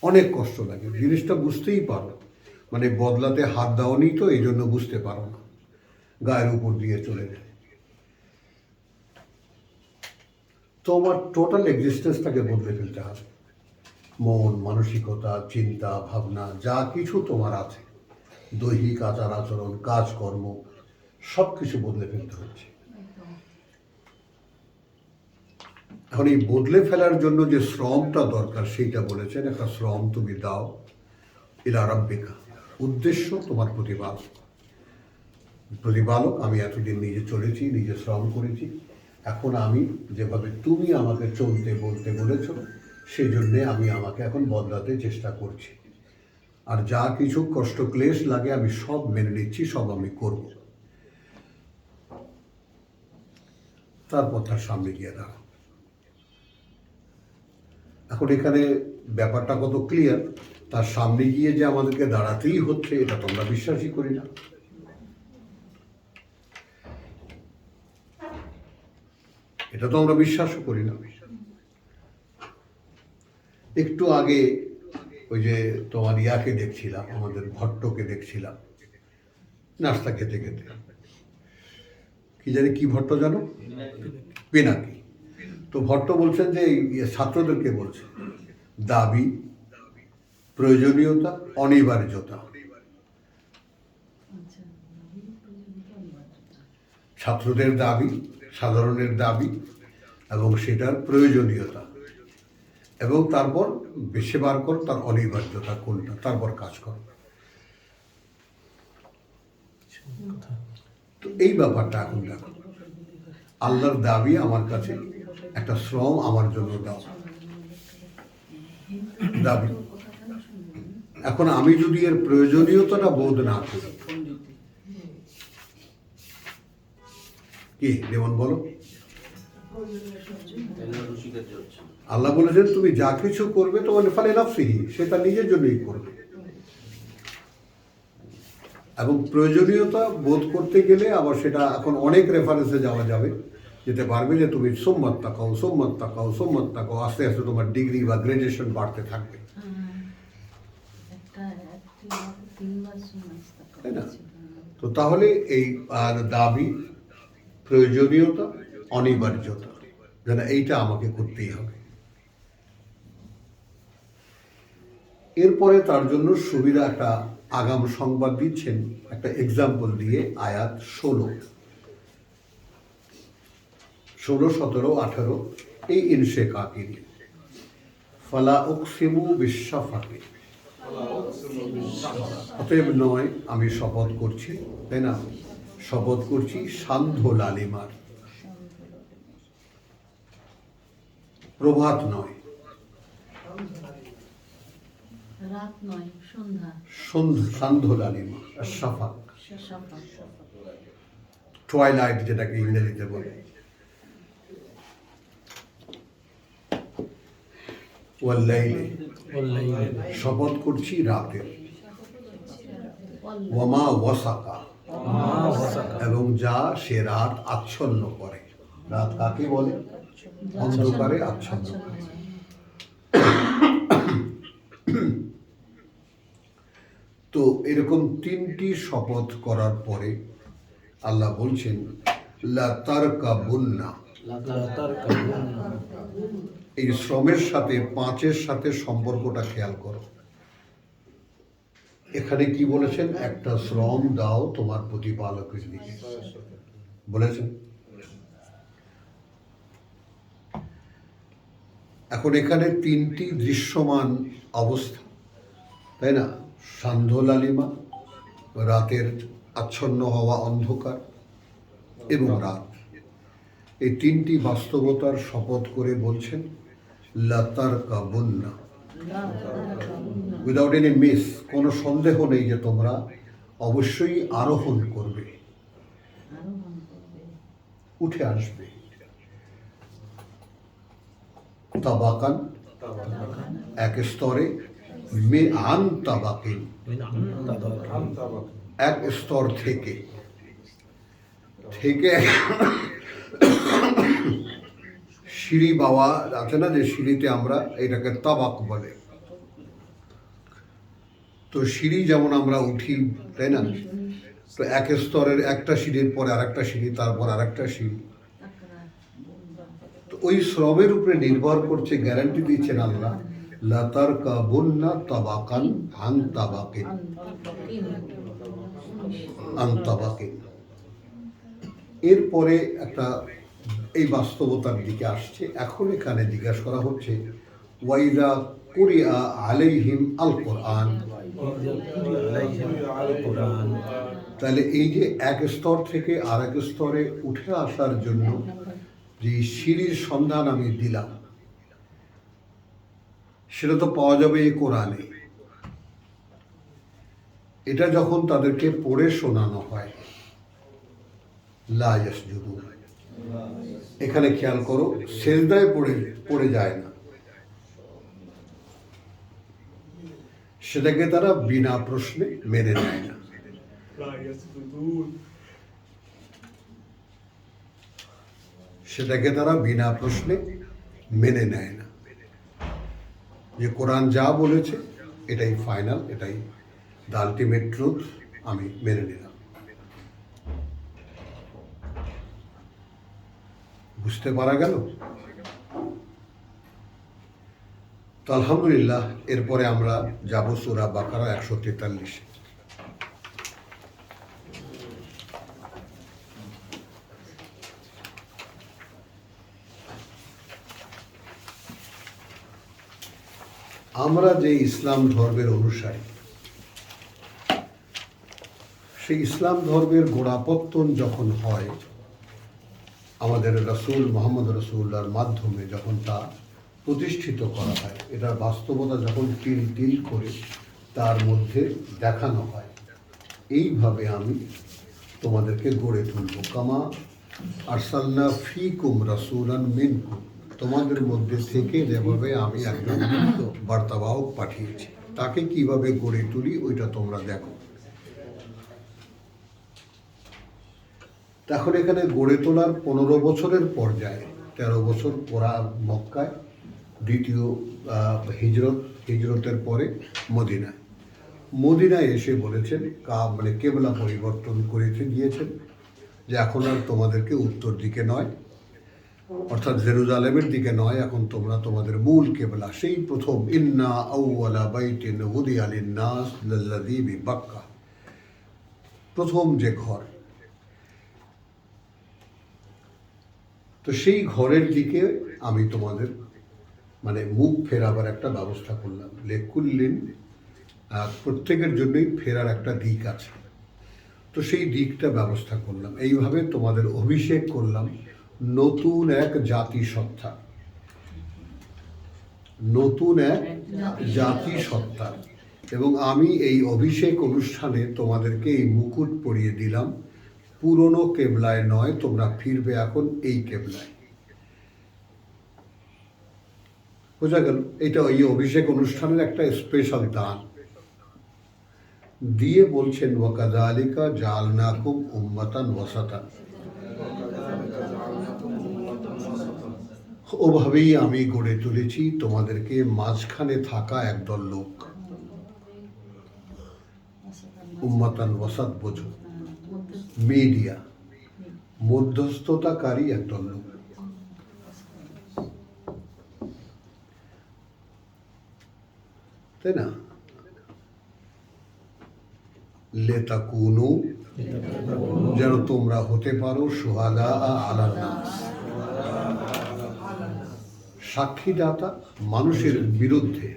অনেক কষ্ট লাগে। জিনিসটা বুঝতেই পারো, মানে বদলাতে হাত দাওনি তো এই জন্য বুঝতে পারো না, গায়ের উপর দিয়ে চলে যায়। তোমার টোটাল এক্সিস্টেন্সটাকে বদলে ফেলতে হবে। মন, মানসিকতা, চিন্তা, ভাবনা যা কিছু তোমার আছে, দৈহিক আচার আচরণ, কাজকর্ম, সব কিছু বদলে ফেলতে হচ্ছে। এখন এই বদলে ফেলার জন্য যে শ্রমটা দরকার সেইটা বলেছেন, একটা শ্রম তুমি দাও ইলা রাব্বিকা। উদ্দেশ্য তোমার প্রতিপালক। আমি এতদিন নিজে চলেছি, নিজে শ্রম করেছি, এখন আমি যেভাবে তুমি আমাকে চলতে বলতে বলেছ সেই জন্যে আমি আমাকে এখন বদলাতে চেষ্টা করছি। আর যা কিছু কষ্ট ক্লেশ লাগে আমি সব মেনে নিচ্ছি, সব আমি করব। তারপর তার সামনে গিয়ে দাঁড়াও। এখন এখানে ব্যাপারটা কত ক্লিয়ার, তার সামনে গিয়ে যে আমাদেরকে দাঁড়াতেই হচ্ছে এটা তো আমরা বিশ্বাসই করি না। এটা তো আমরা বিশ্বাসও করি না। একটু আগে ওই যে তোমার ইয়াকে দেখছিলাম, আমাদের ভট্টকে দেখছিলাম নাস্তা খেতে খেতে, কি জানি কি ভট্ট জানো, পিনাকি। তো ভট্ট বলছেন যে ছাত্রদেরকে বলছে দাবি, প্রয়োজনীয়তা, অনিবার্যতা। আচ্ছা, ছাত্রদের দাবি, সাধারণের দাবি এবং সেটার প্রয়োজনীয়তা, এবং তারপর বেশি বার কর তার অনিবার্যতা কোনটা, তারপর কাজ কর। তো এই ব্যাপারটা এখন দেখো, আল্লাহর দাবি আমার কাছে একটা শ্রম আমার জন্য দাও, দাবি। এখন আমি যদি এর প্রয়োজনীয়তাটা বোধ না করি, কি যেমন বলো, আল্লাহ বলেছেন তুমি যা কিছু করবে তোমার ফালে নাফসিহি, সেটা নিজের জন্যই করবে। এবং প্রয়োজনীয়তা বোধ করতে গেলে আবার সেটা এখন অনেক রেফারেন্সে যাওয়া যাবে, যেতে পারবে যে তুমি সোমবার তাকাও, আস্তে আস্তে তোমার ডিগ্রি বা গ্রাজুয়েশন বাড়তে থাকবে, তাই না? তো তাহলে এই আর দাবি, প্রয়োজনীয়তা, অনিবার্যতা, যেন এইটা আমাকে করতেই হবে। এরপরে তার জন্য সুবিধা একটা আগাম সংবাদ দিচ্ছেন একটা এক্সাম্পল দিয়ে, আয়াত 16, 17, 18 এই ইনশেকাকে নিয়ে। ফালা উকসিমু বিশফাকি, অতএব নয় আমি শপথ করছি, তাই না, শপথ করছি সান্ধ্য লালিমার। প্রভাত নয়, রাত নয়, সন্ধ্যা, সান্ধ্য লালিমা, শাফাক, টুয়াইলাইট যেটাকে ইংরেজিতে বলে। ওয়াল্লাইলি, শপথ করছি রাতের। ওয়ামা ওয়াসাকা, এবং যা সে রাত আচ্ছন্ন করে। রাত কাকে বলে? অন্ধকারে আচ্ছন্ন করে। তো এরকম তিনটি শপথ করার পরে আল্লাহ বলছেন লা তারকাবুন্না। এই শ্রমের সাথে 5-এর সাথে সম্পর্কটা খেয়াল করো। এখানে কি বলেছেন? একটা শ্রম দাও তোমার প্রতিপালকের দিকে বলেছেন। এখন এখানে 3টি দৃশ্যমান অবস্থা, তাই না? সান্ধ্য লালিমা, রাতের আচ্ছন্ন হওয়া অন্ধকার, এবং রাত। এই 3টি বাস্তবতার শপথ করে বলছেন লা তারকাবুন্না, উইদাউট এনি মিস, কোনো সন্দেহ নেই যে তোমরা অবশ্যই আরোহণ করবে, উঠে আসবে। তাবাকান, এক স্তরে, আন তাবাকিন, এক স্তর থেকে সিঁড়ি বাওয়া আছে না, যে সিঁড়িতে আমরা এটাকে তাবাক বলে। তো সিঁড়ি যেমন আমরা উঠি, তাই না? তো এক স্তরের একটা সিঁড়ির পরে আরেকটা সিঁড়ি, তারপর আরেকটা সিঁড়ি। তো ওই শ্রমের উপরে নির্ভর করছে, গ্যারান্টি দিচ্ছেন আল্লাহ, লাতার কাবুন্না তাবাকান আন তাবাকিন আন তাবাকিন। এরপরে একটা এই বাস্তবতার দিকে আসছে। এখন এখানে জিজ্ঞাসা করা হচ্ছে ওয়াইদা কুরিআ আলাইহিম আল কোরআন, তাহলে এই যে এক স্তর থেকে আরেক স্তরে উঠে আসার জন্য যে সিঁড়ির সন্ধান আমি দিলাম, সেটা তো পাওয়া যাবে এই কোরআনে। এটা যখন তাদেরকে পড়ে শোনানো হয়, লা ইয়াসজুদুন, এখানে খেয়াল করো, সেজদায় পড়ে যায় না, সেটাকে তারা বিনা প্রশ্নে মেনে নেয় না। সেটাকে তারা বিনা প্রশ্নে মেনে নেয় না, যে কোরআন যা বলেছে এটাই ফাইনাল, এটাই দ্য আলটিমেট ট্রুথ, আমি মেনে নিলাম। বুঝতে পারা গেল? তো আলহামদুলিল্লাহ, এরপরে আমরা যাব সূরা বাকারা 143। আমরা যে ইসলাম ধর্মের অনুসারী, সেই ইসলাম ধর্মের গোড়াপত্তন যখন হয় আমাদের রাসূল মুহাম্মদ রাসূলুল্লাহর মাধ্যমে, যখন তা প্রতিষ্ঠিত করা হয়, এটা বাস্তবতা যখন তিল তিল করে তার মধ্যে দেখানো হয়, এইভাবে আমি তোমাদেরকে গড়ে তুলব। কামা আরসালনা ফীকুম রাসূলান মিনকুম, তোমাদের মধ্যে থেকে যেভাবে আমি একজন বার্তাবাহক পাঠিয়েছি, তাকে কিভাবে গড়ে তুলি ওইটা তোমরা দেখো। এখন এখানে গড়ে তোলার 15 বছরের পর্যায়ে, 13 বছর পরা মক্কায়, দ্বিতীয় হিজরতের পরে মদিনায় এসে বলেছেন, কেবলা পরিবর্তন করে দিয়েছেন, যে এখন আর তোমাদেরকে উত্তর দিকে নয়, অর্থাৎ জেরুজালেমের দিকে নয়, এখন তোমরা তোমাদের মূল কেবলা সেই প্রথম ইন্না আউওয়ালা বাইতিন উদিয়া লিন-নাস লাল্লাযী বিবাক্কা, প্রথম যে ঘর, তো সেই ঘরের দিকে আমি তোমাদের মুখ ফেরাবার একটা ব্যবস্থা করলাম। লেকুল্লিন, প্রত্যেকের জন্যই ফেরার একটা দিক আছে, তো সেই দিকটা ব্যবস্থা করলাম। এইভাবে তোমাদের অভিষেক করলাম নতুন এক জাতিসত্তা, নতুন এক জাতিসত্তা, এবং আমি এই অভিষেক অনুষ্ঠানে তোমাদেরকে এই মুকুট পরিয়ে দিলাম। পুরনো কেবলায় নয়, তোমরা ফিরবে এখন এই কেবলায়। বোঝা গেল? এটা এই অভিষেক অনুষ্ঠানের একটা স্পেশাল দান দিয়ে বলছেন, ওয়াকাযালিকা জাআলনাকুম উম্মাতান ওয়াসাতান, ওভাবেই আমি গড়ে তুলেছি তোমাদেরকে মাঝখানে থাকা একদল লোক। উম্মাতান ওয়াসাত বোঝো, মিডিয়া, মধ্যস্থতাকারী একদল লোক। তাই না? লেতাকুনু, যেন তোমরা হতে পারো শুহাদা আলান নাস, সাক্ষীদাতা মানুষের বিরুদ্ধে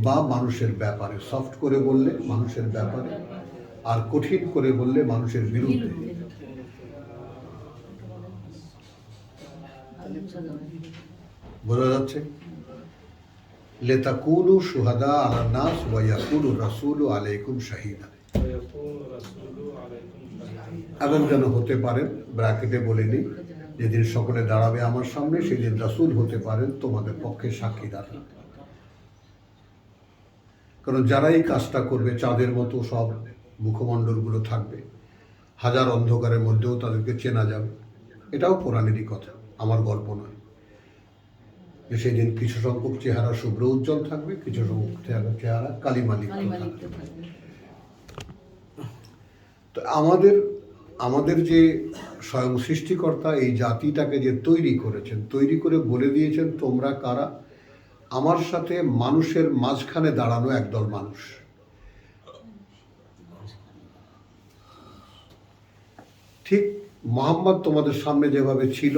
বা মানুষের ব্যাপারে। সফট করে বললে মানুষের ব্যাপারে, আর কঠিন করে বললে মানুষের বিরুদ্ধে। বোঝা যাচ্ছে? লেতাকুনু শুহাদা আলান নাস ওয়া ইয়াকুনু রাসূলু আলাইকুম শাহীদা, এবং যেন হতে পারেন, ব্র্যাকেটে বলে নিই, যেদিন সকলে দাঁড়াবে আমার সামনে, সেদিন রাসূল হতে পারেন তোমাদের পক্ষে সাক্ষীদাতা। কারণ যারা এই কাজটা করবে, চাঁদের মতো সব মুখমণ্ডলগুলো থাকবে, হাজার অন্ধকারের মধ্যেও তাদেরকে চেনা যাবে। এটাও কোরআনেরই কথা, আমার গল্প নয়। যে সেদিন কিছু সংখ্যক চেহারা শুভ্র উজ্জ্বল থাকবে, কিছু সংখ্যক চেহারা কালিমা লিপ্ত থাকবে। তো আমাদের আমাদের যে স্বয়ং সৃষ্টিকর্তা এই জাতিটাকে যে তৈরি করেছেন, তৈরি করে বলে দিয়েছেন তোমরা কারা? আমার সাথে মানুষের মাঝখানে দাঁড়ানো একদল মানুষ। ঠিক মোহাম্মদ তোমাদের সামনে যেভাবে ছিল,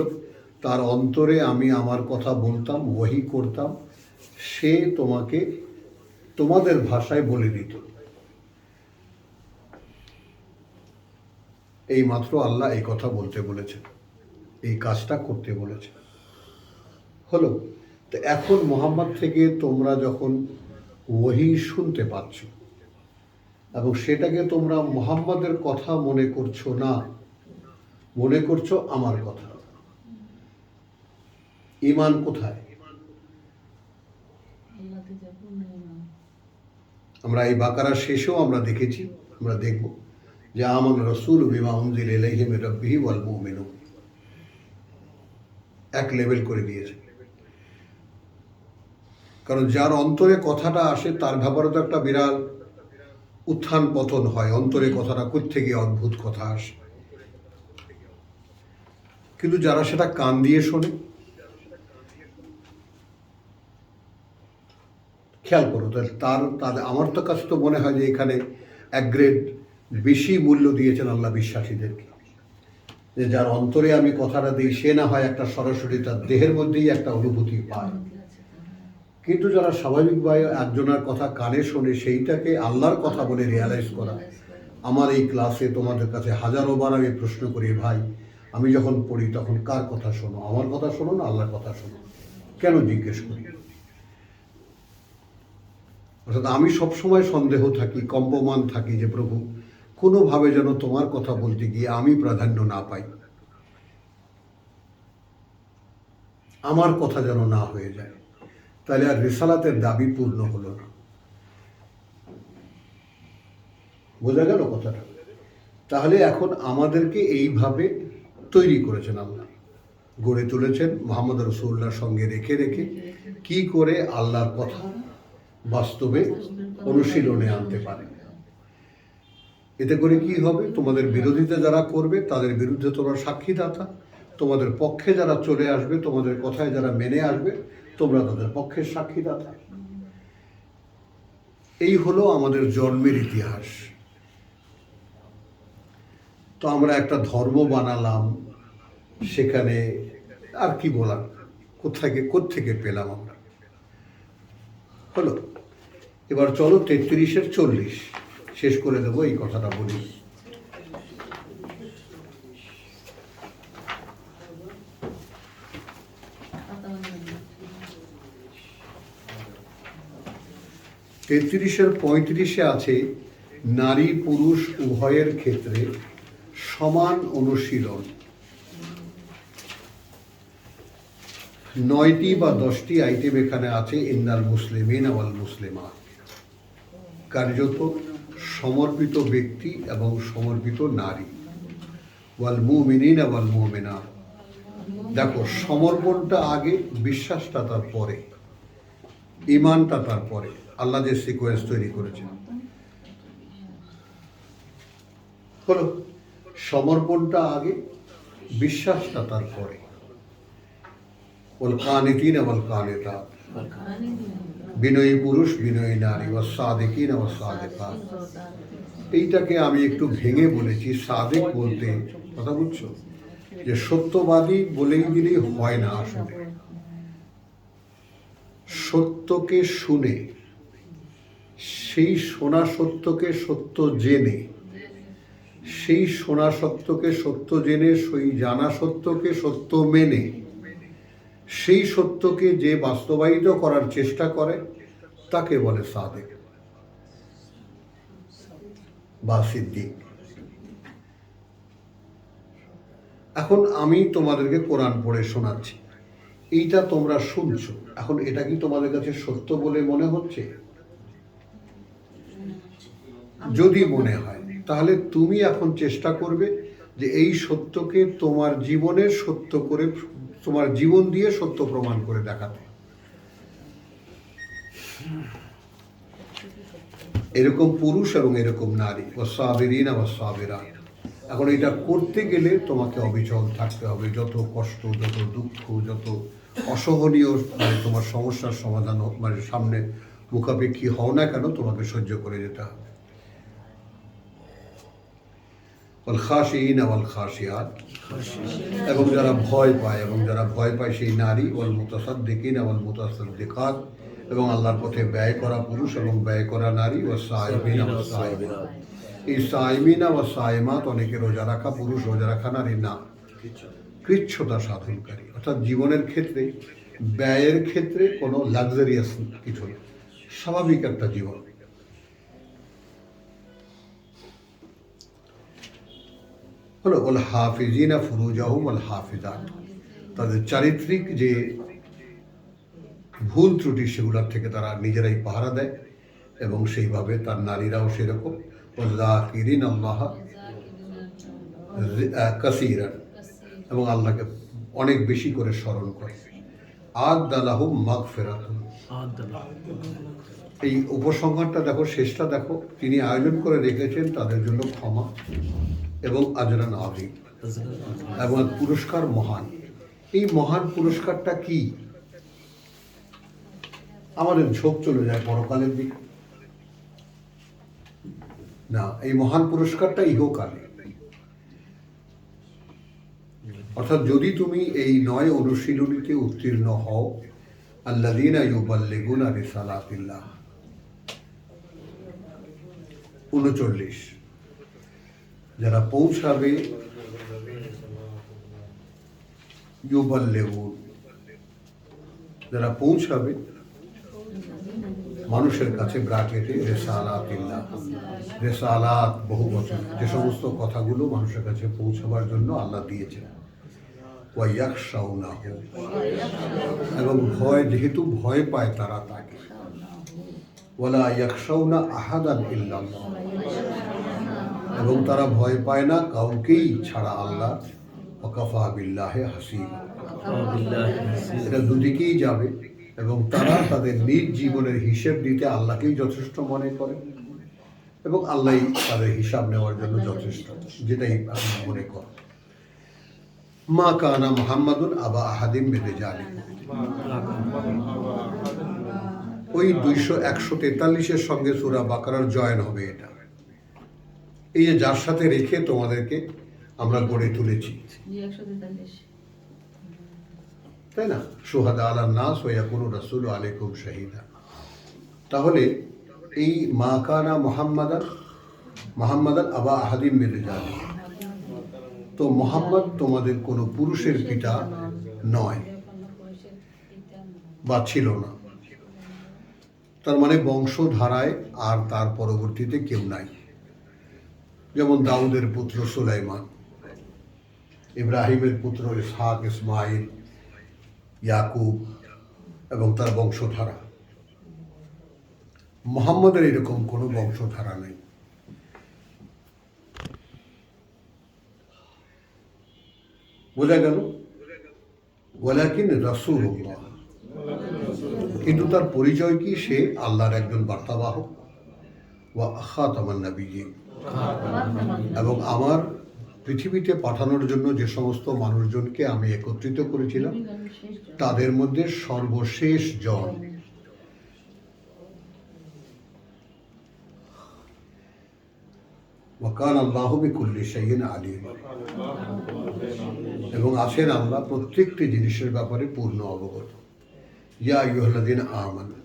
তার অন্তরে আমি আমার কথা বলতাম, ওয়াহি করতাম, সে তোমাকে তোমাদের ভাষায় বলে দিত। এই মাত্র আল্লাহ এই কথা বলতে বলেছেন, এই কাজটা করতে বলেছেন। হলো তো এখন মোহাম্মদ থেকে তোমরা যখন ওয়াহি শুনতে পাচ্ছ এবং সেটাকে তোমরা মোহাম্মদের কথা মনে করছো না, মনে করছো আমার কথা। ঈমান কোথায়? আল্লাহতে যে পূর্ণ ঈমান। আমরা এই বাকারার শেষেও আমরা দেখেছি, আমরা দেখব যে আমান রাসূল বিমা উনজিলা ইলাইহি মির রাব্বিহি ওয়াল মুমিনুন, এক লেভেল করে দিয়েছে। কারণ যার অন্তরে কথাটা আসে তার ব্যাপারে তো একটা বিরাট উত্থান পতন হয়, অন্তরে কথাটা কোত্থেকে অদ্ভুত কথা আসে। কিন্তু যারা সেটা কান দিয়ে শোনে, খেয়াল করো তাদের আমার তো কাছে তো মনে হয় যে এখানে এক গ্রেড বেশি মূল্য দিয়েছেন আল্লাহ বিশ্বাসীদেরকে, যে যার অন্তরে আমি কথাটা দিই সে না হয় একটা সরাসরি তার দেহের মধ্যেই একটা অনুভূতি পায়, কিন্তু যারা স্বাভাবিকভাবে একজনের কথা কানে শোনে সেইটাকে আল্লাহর কথা বলে রিয়ালাইজ করা। আমার এই ক্লাসে তোমাদের কাছে হাজারোবার আমি প্রশ্ন করি, ভাই আমি যখন পড়ি তখন কার কথা শোনো? আমার কথা শোনো না আল্লাহর কথা শোনো? কেন জিজ্ঞেস করি? অর্থাৎ আমি সবসময় সন্দেহ থাকি, কম্পমান থাকি যে প্রভু কোনোভাবে যেন তোমার কথা বলতে গিয়ে আমি প্রাধান্য না পাই, আমার কথা যেন না হয়ে যায়, তাহলে আর রিসালাতের দাবি পূর্ণ হলো না। বোঝা গেল কথাটা? তাহলে এখন আমাদেরকে এইভাবে তৈরি করেছেন আল্লাহ, গড়ে তুলেছেন মুহাম্মদ রাসূলুল্লাহর সঙ্গে রেখে রেখে কি করে আল্লাহর কথা বাস্তবে অনুশীলনে আনতে পারে। এতে করে কি হবে? তোমাদের বিরোধিতা যারা করবে তাদের বিরুদ্ধে তোমরা সাক্ষীদাতা, তোমাদের পক্ষে যারা চলে আসবে, তোমাদের কথায় যারা মেনে আসবে, তোমরা তাদের পক্ষের সাক্ষীদাতা। এই হলো আমাদের জন্মের ইতিহাস। তো আমরা একটা ধর্ম বানালাম, সেখানে আর কি বলার, কোত্থেকে পেলাম আমরা। হলো, এবার চলো 33-এর 40 শেষ করে দেবো, এই কথাটা বলি। কথা বলবেন না। 33-এর 35-এ আছে নারী পুরুষ উভয়ের ক্ষেত্রে সমান অনুশীলন। 9টি বা 10টি আইটেম এখানে আছে। ইন্নাল মুসলিমিন ওয়াল মুসলিমাত, কার্যত সমর্পিত ব্যক্তি এবং সমর্পিত নারী। ওয়াল মুমিনিন ওয়াল মুমিনাত, দেখো সমর্পণটা আগে, বিশ্বাসটা তার পরে, ঈমানটা তার পরে। আল্লাহ যে সিকোয়েন্স তৈরি করেছেন হলো সমর্পণটা আগে, বিশ্বাসটা তার পরে। ওয়াল কানিতিন ওয়াল কানিতাত, বিনয়ী পুরুষ বিনয়ী নারী, ওয়াস সাদিকিন ওয়াস সাদিকাত। এইটাকে আমি একটু ভেঙে বলেছি। সাদিক বলতে কথা বুঝছো, যে সত্যবাদী বলেই দিলেই হয় না। আসলে সত্যকে শুনে, সেই শোনা সত্যকে সত্য জেনে, সেই শোনা সত্যকে সত্য জেনে, সেই জানা সত্যকে সত্য মেনে, সেই সত্যকে যে বাস্তবায়িত করার চেষ্টা করে তাকে বলে সাদেক বা সিদ্দিক। এখন আমি তোমাদেরকে কোরআন পড়ে শোনাচ্ছি, এইটা তোমরা শুনছো, এখন এটা কি তোমাদের কাছে সত্য বলে মনে হচ্ছে? যদি মনে হয় তাহলে তুমি এখন চেষ্টা করবে যে এই সত্যকে তোমার জীবনের সত্য করে, তোমার জীবন দিয়ে সত্য প্রমাণ করে দেখাতে। এরকম পুরুষ এবং এরকম নারী, ওয়াস সাবিরিন ওয়াস সাবিরাত, এখন এটা করতে গেলে তোমাকে অবিচল থাকতে হবে, যত কষ্ট, যত দুঃখ, যত অসহনীয় মানে তোমার সমস্যার সমাধান মানে সামনে মুখাপেক্ষী হও না কেন, তোমাকে সহ্য করে যেতে হবে। ওয়াল খাশিঈন ওয়াল খাশিয়াত, এবং যারা ভয় পায় সেই নারী, ওয়াল মুতাসাদ্দিকিন ওয়াল মুতাসাদ্দিকাত, এবং আল্লাহর পথে ব্যয় করা পুরুষ এবং ব্যয় করা নারী, ওয়াস সাইমিন ওয়াস সাইমাত। এই সাইমিনা ওয়াস সাইমাত অনেকে রোজা রাখা পুরুষ, রোজা রাখা নারী না, কৃচ্ছতা সাধনকারী, অর্থাৎ জীবনের ক্ষেত্রে ব্যয়ের ক্ষেত্রে কোনো লাক্সারিয়াস কিছু না, স্বাভাবিক একটা জীবন। হলো ওল হাফিজিনা ফুরুজাহুম ওয়াল হাফিজাত, তাদের চারিত্রিক যে ভুল ত্রুটি সেগুলোর থেকে তারা নিজেরাই পাহারা দেয়, এবং সেইভাবে তার নারীরাও সেরকম। ওয়াযাকিরিন আল্লাহ কাসীরান, এবং আল্লাহকে অনেক বেশি করে স্মরণ করে। আ'দ্দা লাহুম মাগফিরাতুন, এই উপসংহারটা দেখো, শেষটা দেখো, তিনি আয়োজন করে রেখেছেন তাদের জন্য ক্ষমা এবং আজরান আযীম, এবং পুরস্কার মহান। এই মহান পুরস্কারটা কি? আমাদের ঝোঁক চলে যায় পরকালের দিকে না, এই মহান পুরস্কারটা ইহকালে। অর্থাৎ যদি তুমি এই 9 অনুশীলনীতে উত্তীর্ণ হও, আল্লাযীনা ইউবাল্লিগুনা রিসালাতিল্লাহ, 39, যারা পৌঁছাবে, ইউবাল্লিগুন, যারা পৌঁছাবে মানুষের কাছে, ব্রাকেটে রিসালাতিল্লাহ, রিসালাত বহু বচন, যে সমস্ত কথাগুলো মানুষের কাছে পৌঁছাবার জন্য আল্লাহ দিয়েছেন। ওয়া ইয়াখশাউনাহু, এবং ভয়, যেহেতু ভয় পায় তারা তাকে। ওয়ালা ইয়াখশাউনা আহাদান ইল্লাল্লাহ, এবং তারা ভয় পায় না কাউকেই ছাড়া আল্লাহ। ওয়া কাফা বিল্লাহি হাসিবা, এটা দুদিকেই যাবে, এবং তারা তাদের নিজ জীবনের হিসেব দিতে আল্লাহকেই যথেষ্ট মনে করে, এবং আল্লাহই তাদের হিসাব নেওয়ার জন্য যথেষ্ট, যেটাই আপনি মনে করেন। মা কানা মুহাম্মাদুন আবা আহাদিম মিন রিজালিকুম, ওই 143-এর সঙ্গে সূরা বাকারার জয়েন হবে এটা। এই যে যার সাথে রেখে তোমাদেরকে আমরা গড়ে তুলেছি, তাই না? শুহাদা আলান নাস ওয়া ইয়াকুনু রাসূলু আলাইকুম শাহীদা। তাহলে এই মা কানা মুহাম্মাদান আবা আহাদিম মিন রিজালিকুম, তো মুহাম্মদ তোমাদের কোনো পুরুষের পিতা নয় বা ছিল না, তার মানে বংশধারায় আর তার পরবর্তীতে কেউ নাই। যেমন দাউদের পুত্র সুলাইমান, ইব্রাহিমের পুত্র ইসহাক, ইসমাইল, ইয়াকুব, এবং তার বংশধারা। মুহাম্মদের এরকম কোনো বংশধারা নেই। বোঝা গেল? ওয়ালাকিন রাসূলুল্লাহ, কিন্তু তার পরিচয় কি? সে আল্লাহর একজন বার্তাবাহক। ওয়া খাতামান নবিয়্যিন, এবং আমার পৃথিবীতে পাঠানোর জন্য যে সমস্ত মানুষজনকে আমি একত্রিত করেছিলাম তাদের মধ্যে সর্বশেষ জন। ওয়া কানা আল্লাহু বিকুল্লি শাইইন আলিমা, এবং আছেন আল্লাহ প্রত্যেকটি জিনিসের ব্যাপারে পূর্ণ অবগত। ইয়া আইয়ুহাল্লাযীনা আমানু,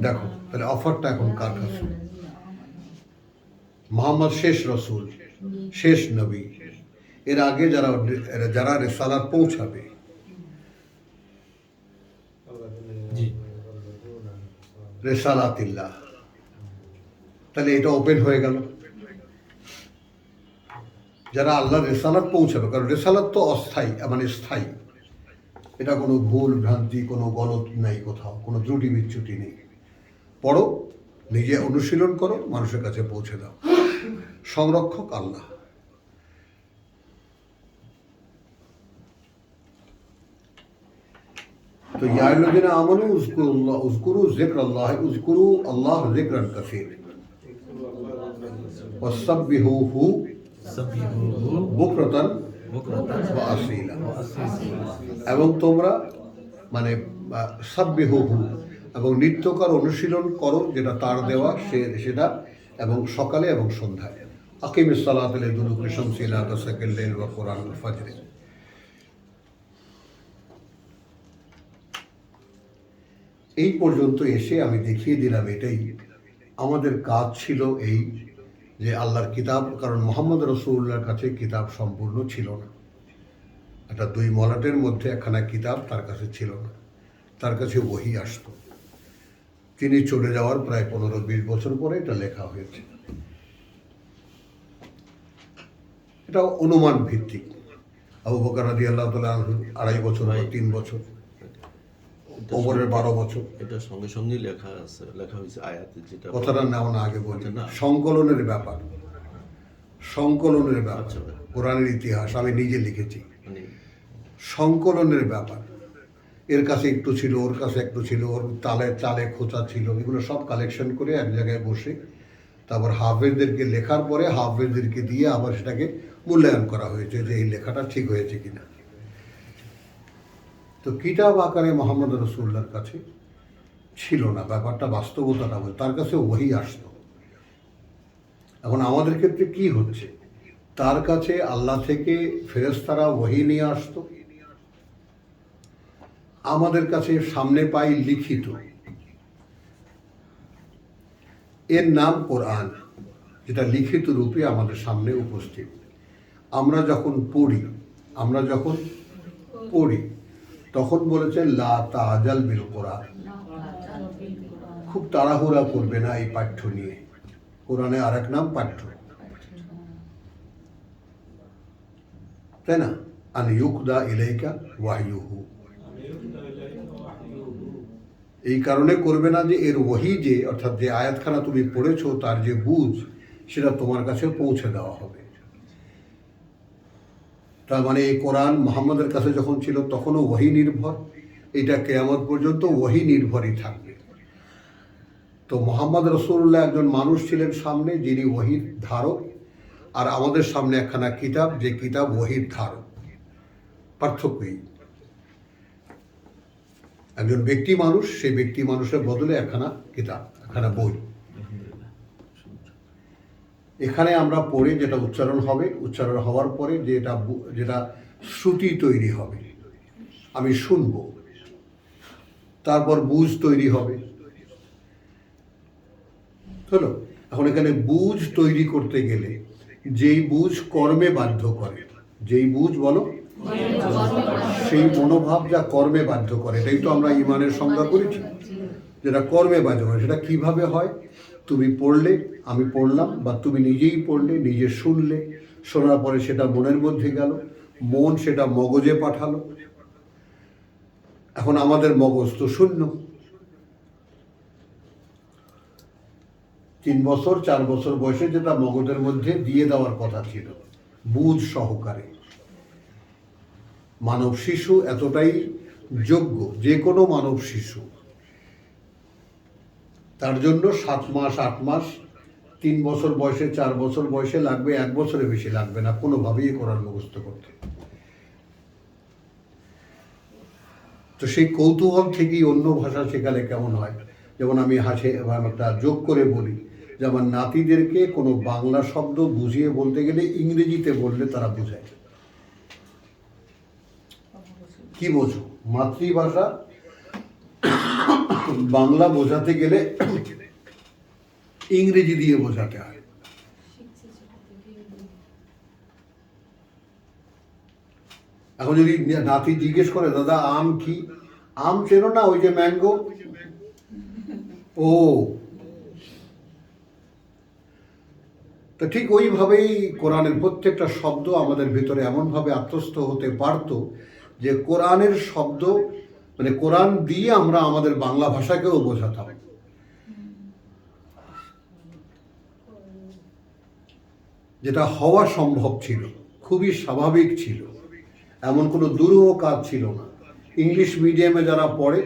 দেখো তাহলে অফারটা এখন কার কাছে? মুহাম্মদ শেষ রসুল, শেষ নবী। এর আগে যারা রিসালাত পৌঁছাবে, রিসালাতিল্লাহ, তাহলে এটা ওপেন হয়ে গেল। যারা আল্লাহর রিসালাত পৌঁছাবে, কারণ রিসালাত তো অস্থায়ী, মানে স্থায়ী, এটা কোনো ভুল ভ্রান্তি, কোনো গলত নাই, কোথাও কোনো ত্রুটি বিচ্যুতি নেই। পড়ো, নিজে অনুশীলন করো, মানুষের কাছে পৌঁছে দাও। সংরক্ষক আল্লাহ। তো ইয়া আইয়ুহাল্লাযীনা আমানু উযকুরু যিকরাল্লাহ, উযকুরু আল্লাহ যিকরান কাসীর, ওয়াসাব্বিহুহু সাবিহুহু বুকরাতান বুকরাতান ওয়া আসীলা। ওয়া আসীলা। এবং তোমরা মানে সাব্বিহুহু এবং নিত্যকার অনুশীলন করো, যেটা তার দেওয়া সেটা, এবং সকালে এবং সন্ধ্যায়। আকিমিস সালাতা লিদুলুকি শামসি ইলা গাসাকিল লাইল ওয়া কুরআনুল ফাজর। এই পর্যন্ত এসে আমি দেখিয়ে দিলাম এটাই আমাদের কাজ ছিল, এই যে আল্লাহর কিতাব, কারণ মোহাম্মদ রাসূলুল্লাহর কাছে কিতাব সম্পূর্ণ ছিল না। একটা 2 মলাটের মধ্যে একখানা কিতাব তার কাছে ছিল না, তার কাছে ওহী আসতো। তিনি চলে যাওয়ার প্রায় 15-20 বছর পরে এটা লেখা হয়েছে। এটা অনুমান ভিত্তিক। আবু বকর রাদিয়াল্লাহু তাআলা আনহু 2.5 বছর বা 3 বছর, ওমরের 12 বছর। এটা সঙ্গে সঙ্গে লেখা আছে, লেখা হয়েছে আয়াতে, যেটা কথাটা নেওয়া না আগে বলি, না। সংকলনের ব্যাপার, সংকলনের ব্যাপার। আচ্ছা। কোরআনের ইতিহাস আমি নিজে লিখেছি। মানে সংকলনের ব্যাপার। এর কাছে একটু ছিল, ওর কাছে একটু ছিল, ওর চালে খোঁচা ছিল, এগুলো সব কালেকশন করে এক জায়গায় বসে তারপর হাফেজদেরকে লেখার পরে হাফেজদেরকে দিয়ে আবার সেটাকে মূল্যায়ন করা হয়েছে যে এই লেখাটা ঠিক হয়েছে কিনা। তো কিতাব আকারে মোহাম্মদ রাসূলুল্লাহর কাছে ছিল না, ব্যাপারটা বাস্তবতাটা বলে। তার কাছে ওহী আসতো। এখন আমাদের ক্ষেত্রে কি হচ্ছে, তার কাছে আল্লাহ থেকে ফেরেশতারা ওহী নিয়ে আসতো, আমাদের কাছে সামনে পাই লিখিত, এর নাম কোরআন, যেটা লিখিত রূপে আমাদের সামনে উপস্থিত। আমরা যখন পড়ি তখন বলেছে লা তাজাল বিল কোরআন, খুব তাড়াহুড়া করবে না এই পাঠ্য নিয়ে। কোরআনে আরেক নাম পাঠ্য, তাই না? আন ইউকদা ইলাইকা ওয়াহয়ুহু, এই কারণে করবে না যে এর ওহী, যে অর্থাৎ যে আয়াতখানা তুমি পড়েছো তার যে বুঝ, সেটা তোমার কাছে পৌঁছে দেওয়া হবে। তার মানে এই কোরআন মুহাম্মদের কাছে যখন ছিল তখনও ওহী নির্ভর, এটা কিয়ামত পর্যন্ত ওহী নির্ভরই থাকবে। তো মুহাম্মদ রাসূলুল্লাহ একজন মানুষ ছিলেন সামনে, যিনি ওহীর ধারক, আর আমাদের সামনে একখানা কিতাব, যে কিতাব ওহীর ধারক। পার্থক্যই, একজন ব্যক্তি মানুষ, সেই ব্যক্তি মানুষের বদলে একখানা কিতাব, একখানা বই। এখানে আমরা পড়ে যেটা উচ্চারণ হবে, উচ্চারণ হওয়ার পরে যেটা শ্রুতি তৈরি হবে, আমি শুনব, তারপর বুঝ তৈরি হবে। হলো? এখন এখানে বুঝ তৈরি করতে গেলে যেই বুঝ কর্মে বাধ্য করে, যেই বুঝ বলো, সেই মনোভাব যা কর্মে বাধ্য করে, এটাই তো আমরা ঈমানের সংজ্ঞা করেছি, যেটা কর্মে বাধ্য করে। সেটা কিভাবে হয়? তুমি পড়লে, আমি পড়লাম, বা তুমি নিজেই পড়লে, নিজে শুনলে, শোনার পরে সেটা মনের মধ্যে গেল, মন সেটা মগজে পাঠালো। এখন আমাদের মগজ তো শূন্য। 3 বছর 4 বছর বয়সে যেটা মগজের মধ্যে দিয়ে দেওয়ার কথা ছিল বুঝ সহকারে, মানব শিশু এতটাই যোগ্য, যে কোনো মানব শিশু, তার জন্য 7 মাস 8 মাস, 3 বছর বয়সে, 4 বছর বয়সে লাগবে, 1 বছরের বেশি লাগবে না কোনোভাবেই কোরআন মুখস্থ করতে। তো সেই কৌতূহল থেকেই অন্য ভাষা শেখালে কেমন হয়, যেমন আমি একটা যোগ করে বলি যে আমার নাতিদেরকে কোনো বাংলা শব্দ বুঝিয়ে বলতে গেলে ইংরেজিতে বললে তারা বোঝায়। কি বোঝো? মাতৃভাষা বাংলা বোঝাতে গেলে ইংরেজি দিয়ে বোঝাতে হয়। এখন যদি নাতি জিজ্ঞেস করে দাদা আম কি, আম চেনো না, ওই যে ম্যাঙ্গো, ও তো ঠিক ওইভাবেই কোরআনের প্রত্যেকটা শব্দ আমাদের ভিতরে এমনভাবে আত্মস্থ হতে পারত যে কোরআনের শব্দ, মানে কোরআন দিয়ে আমরা আমাদের বাংলা ভাষাকেও বোঝাতাম। যেটা হওয়া সম্ভব ছিল, খুবই স্বাভাবিক ছিল, এমন কোনো দুরূহ কাজ ছিল না। ইংলিশ মিডিয়ামে যারা পড়ে,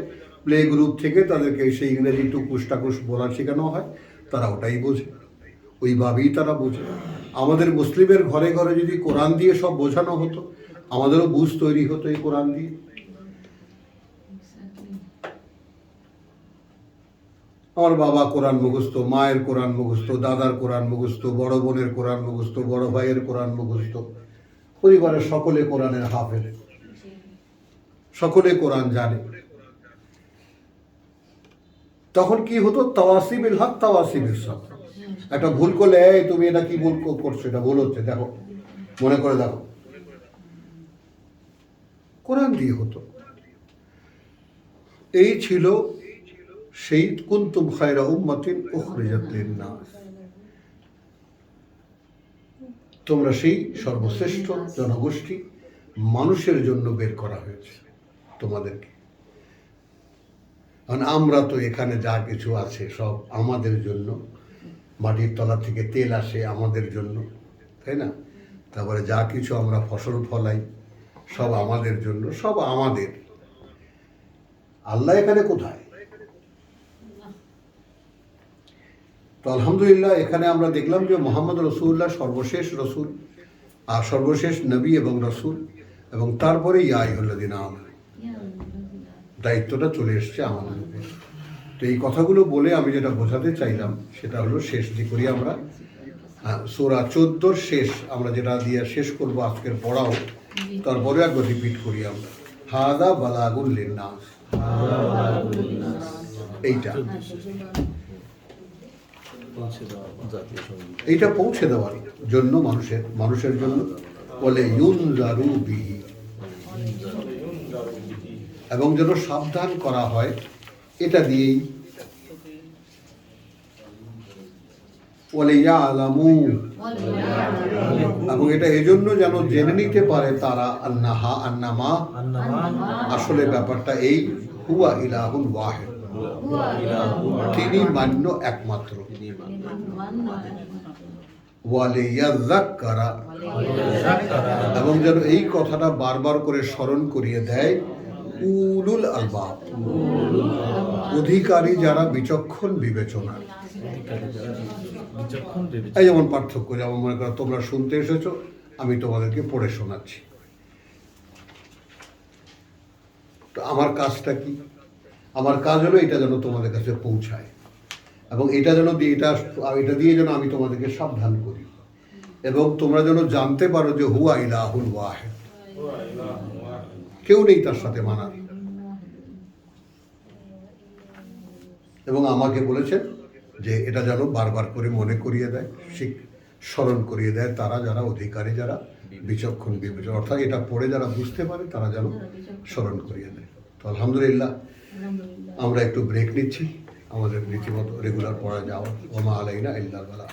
প্লে গ্রুপ থেকে তাদেরকে সেই ইংরেজি টুকুস টাকুস বলা শেখানো হয়, তারা ওটাই বোঝে, ওইভাবেই তারা বোঝে। আমাদের মুসলিমের ঘরে ঘরে যদি কোরআন দিয়ে সব বোঝানো হতো, আমাদেরও বুঝ তৈরি হতো এই কোরআন দিয়ে। Exactly. আমার বাবা কোরআন মুখস্থ, মায়ের কোরআন মুখস্থ, দাদার কোরআন মুখস্থ, বড় বোনের কোরআন মুখস্থ, বড় ভাইয়ের কোরআন মুখস্থ, পরিবারের সকলে কোরআনের হাফেজ, সকলে কোরআন জানে। তখন কি হতো? তাওয়াসিবিল হক তাওয়াসিবিল সব। একটা ভুল করলে, এই তুমি এটা কি ভুল করছো, এটা ভুল হচ্ছে, দেখো, মনে করে দেখো, কোরআন দিয়ে হতো। এই ছিল সেই কুনতুম খায়রা উম্মাতিন উখরিজাত লিন-নাস, তোমরা সেই সর্বশ্রেষ্ঠ জনগোষ্ঠী, মানুষের জন্য বের করা হয়েছে তোমাদেরকে। কারণ আমরা তো এখানে যা কিছু আছে সব আমাদের জন্য, মাটির তলা থেকে তেল আসে আমাদের জন্য, তাই না? তারপরে যা কিছু আমরা ফসল ফলাই সব আমাদের জন্য, সব আমাদের। আল্লাহ এখানে কোথায়? তো আলহামদুলিল্লাহ, এখানে আমরা দেখলাম যে মোহাম্মদ রসুল্লাহ সর্বশেষ রসুল, আর সর্বশেষ নবী এবং রসুল, এবং তারপরে ইয়া আইয়ুহাল্লাযীনা আমানু, দায়িত্বটা চলে এসছে আমাদের উপর। তো এই কথাগুলো বলে আমি যেটা বোঝাতে চাইলাম সেটা হলো, শেষ যে করি আমরা সূরা 14 শেষ, আমরা যেটা দিয়ে শেষ করব আজকের পড়াও, তারপরে একবার রিপিট করি আমরা, হাদা বালাগুল লিন-নাস, এইটা পৌঁছে দেওয়া জাতীয় সঙ্গীত। এইটা পৌঁছে দেওয়ার জন্য মানুষের জন্য বলে ইউনজারু বিহি, এবং যেন সাবধান করা হয় এটা দিয়েই, বলে ইয়ালামু, এবং এটা এজন্য যেন জেনে নিতে পারে তারা আন্নামা, আসলে ব্যাপারটা এই, হুয়া ইলাহুন ওয়াহিদ, তিনি মান্য একমাত্র, ওয়ালিয়াযাক্কারা, এবং যেন এই কথাটা বারবার করে স্মরণ করিয়ে দেয় উলুল আলবাব, অধিকারী যারা বিচক্ষণ বিবেচনা। এই যেমন পার্থক্য, যেমন মনে করো তোমরা শুনতে এসেছো, আমি তোমাদেরকে পড়ে শোনাচ্ছি। তো আমার কাজটা কি? আমার কাজ হলো এটা যেন তোমাদের কাছে পৌঁছায়, এবং এটা যেন এটা দিয়ে যেন আমি তোমাদেরকে সাবধান করি, এবং তোমরা যেন জানতে পারো যে হুয়া ইলাহুল ওয়াহিদ, কেউ নেই তার সাথে মানার। এবং আমাকে বলেছেন যে এটা যেন বারবার করে মনে করিয়ে দেয়, স্মরণ করিয়ে দেয় তারা যারা অধিকারী, যারা বিচক্ষণ বিবেচনা, অর্থাৎ এটা পড়ে যারা বুঝতে পারে তারা যেন স্মরণ করিয়ে দেয়। তো আলহামদুলিল্লাহ, আমরা একটু ব্রেক নিচ্ছি, আমাদের রীতিমতো রেগুলার পড়া যাওয়া। ওমা আলাইনা ইল্লাল বালাগ।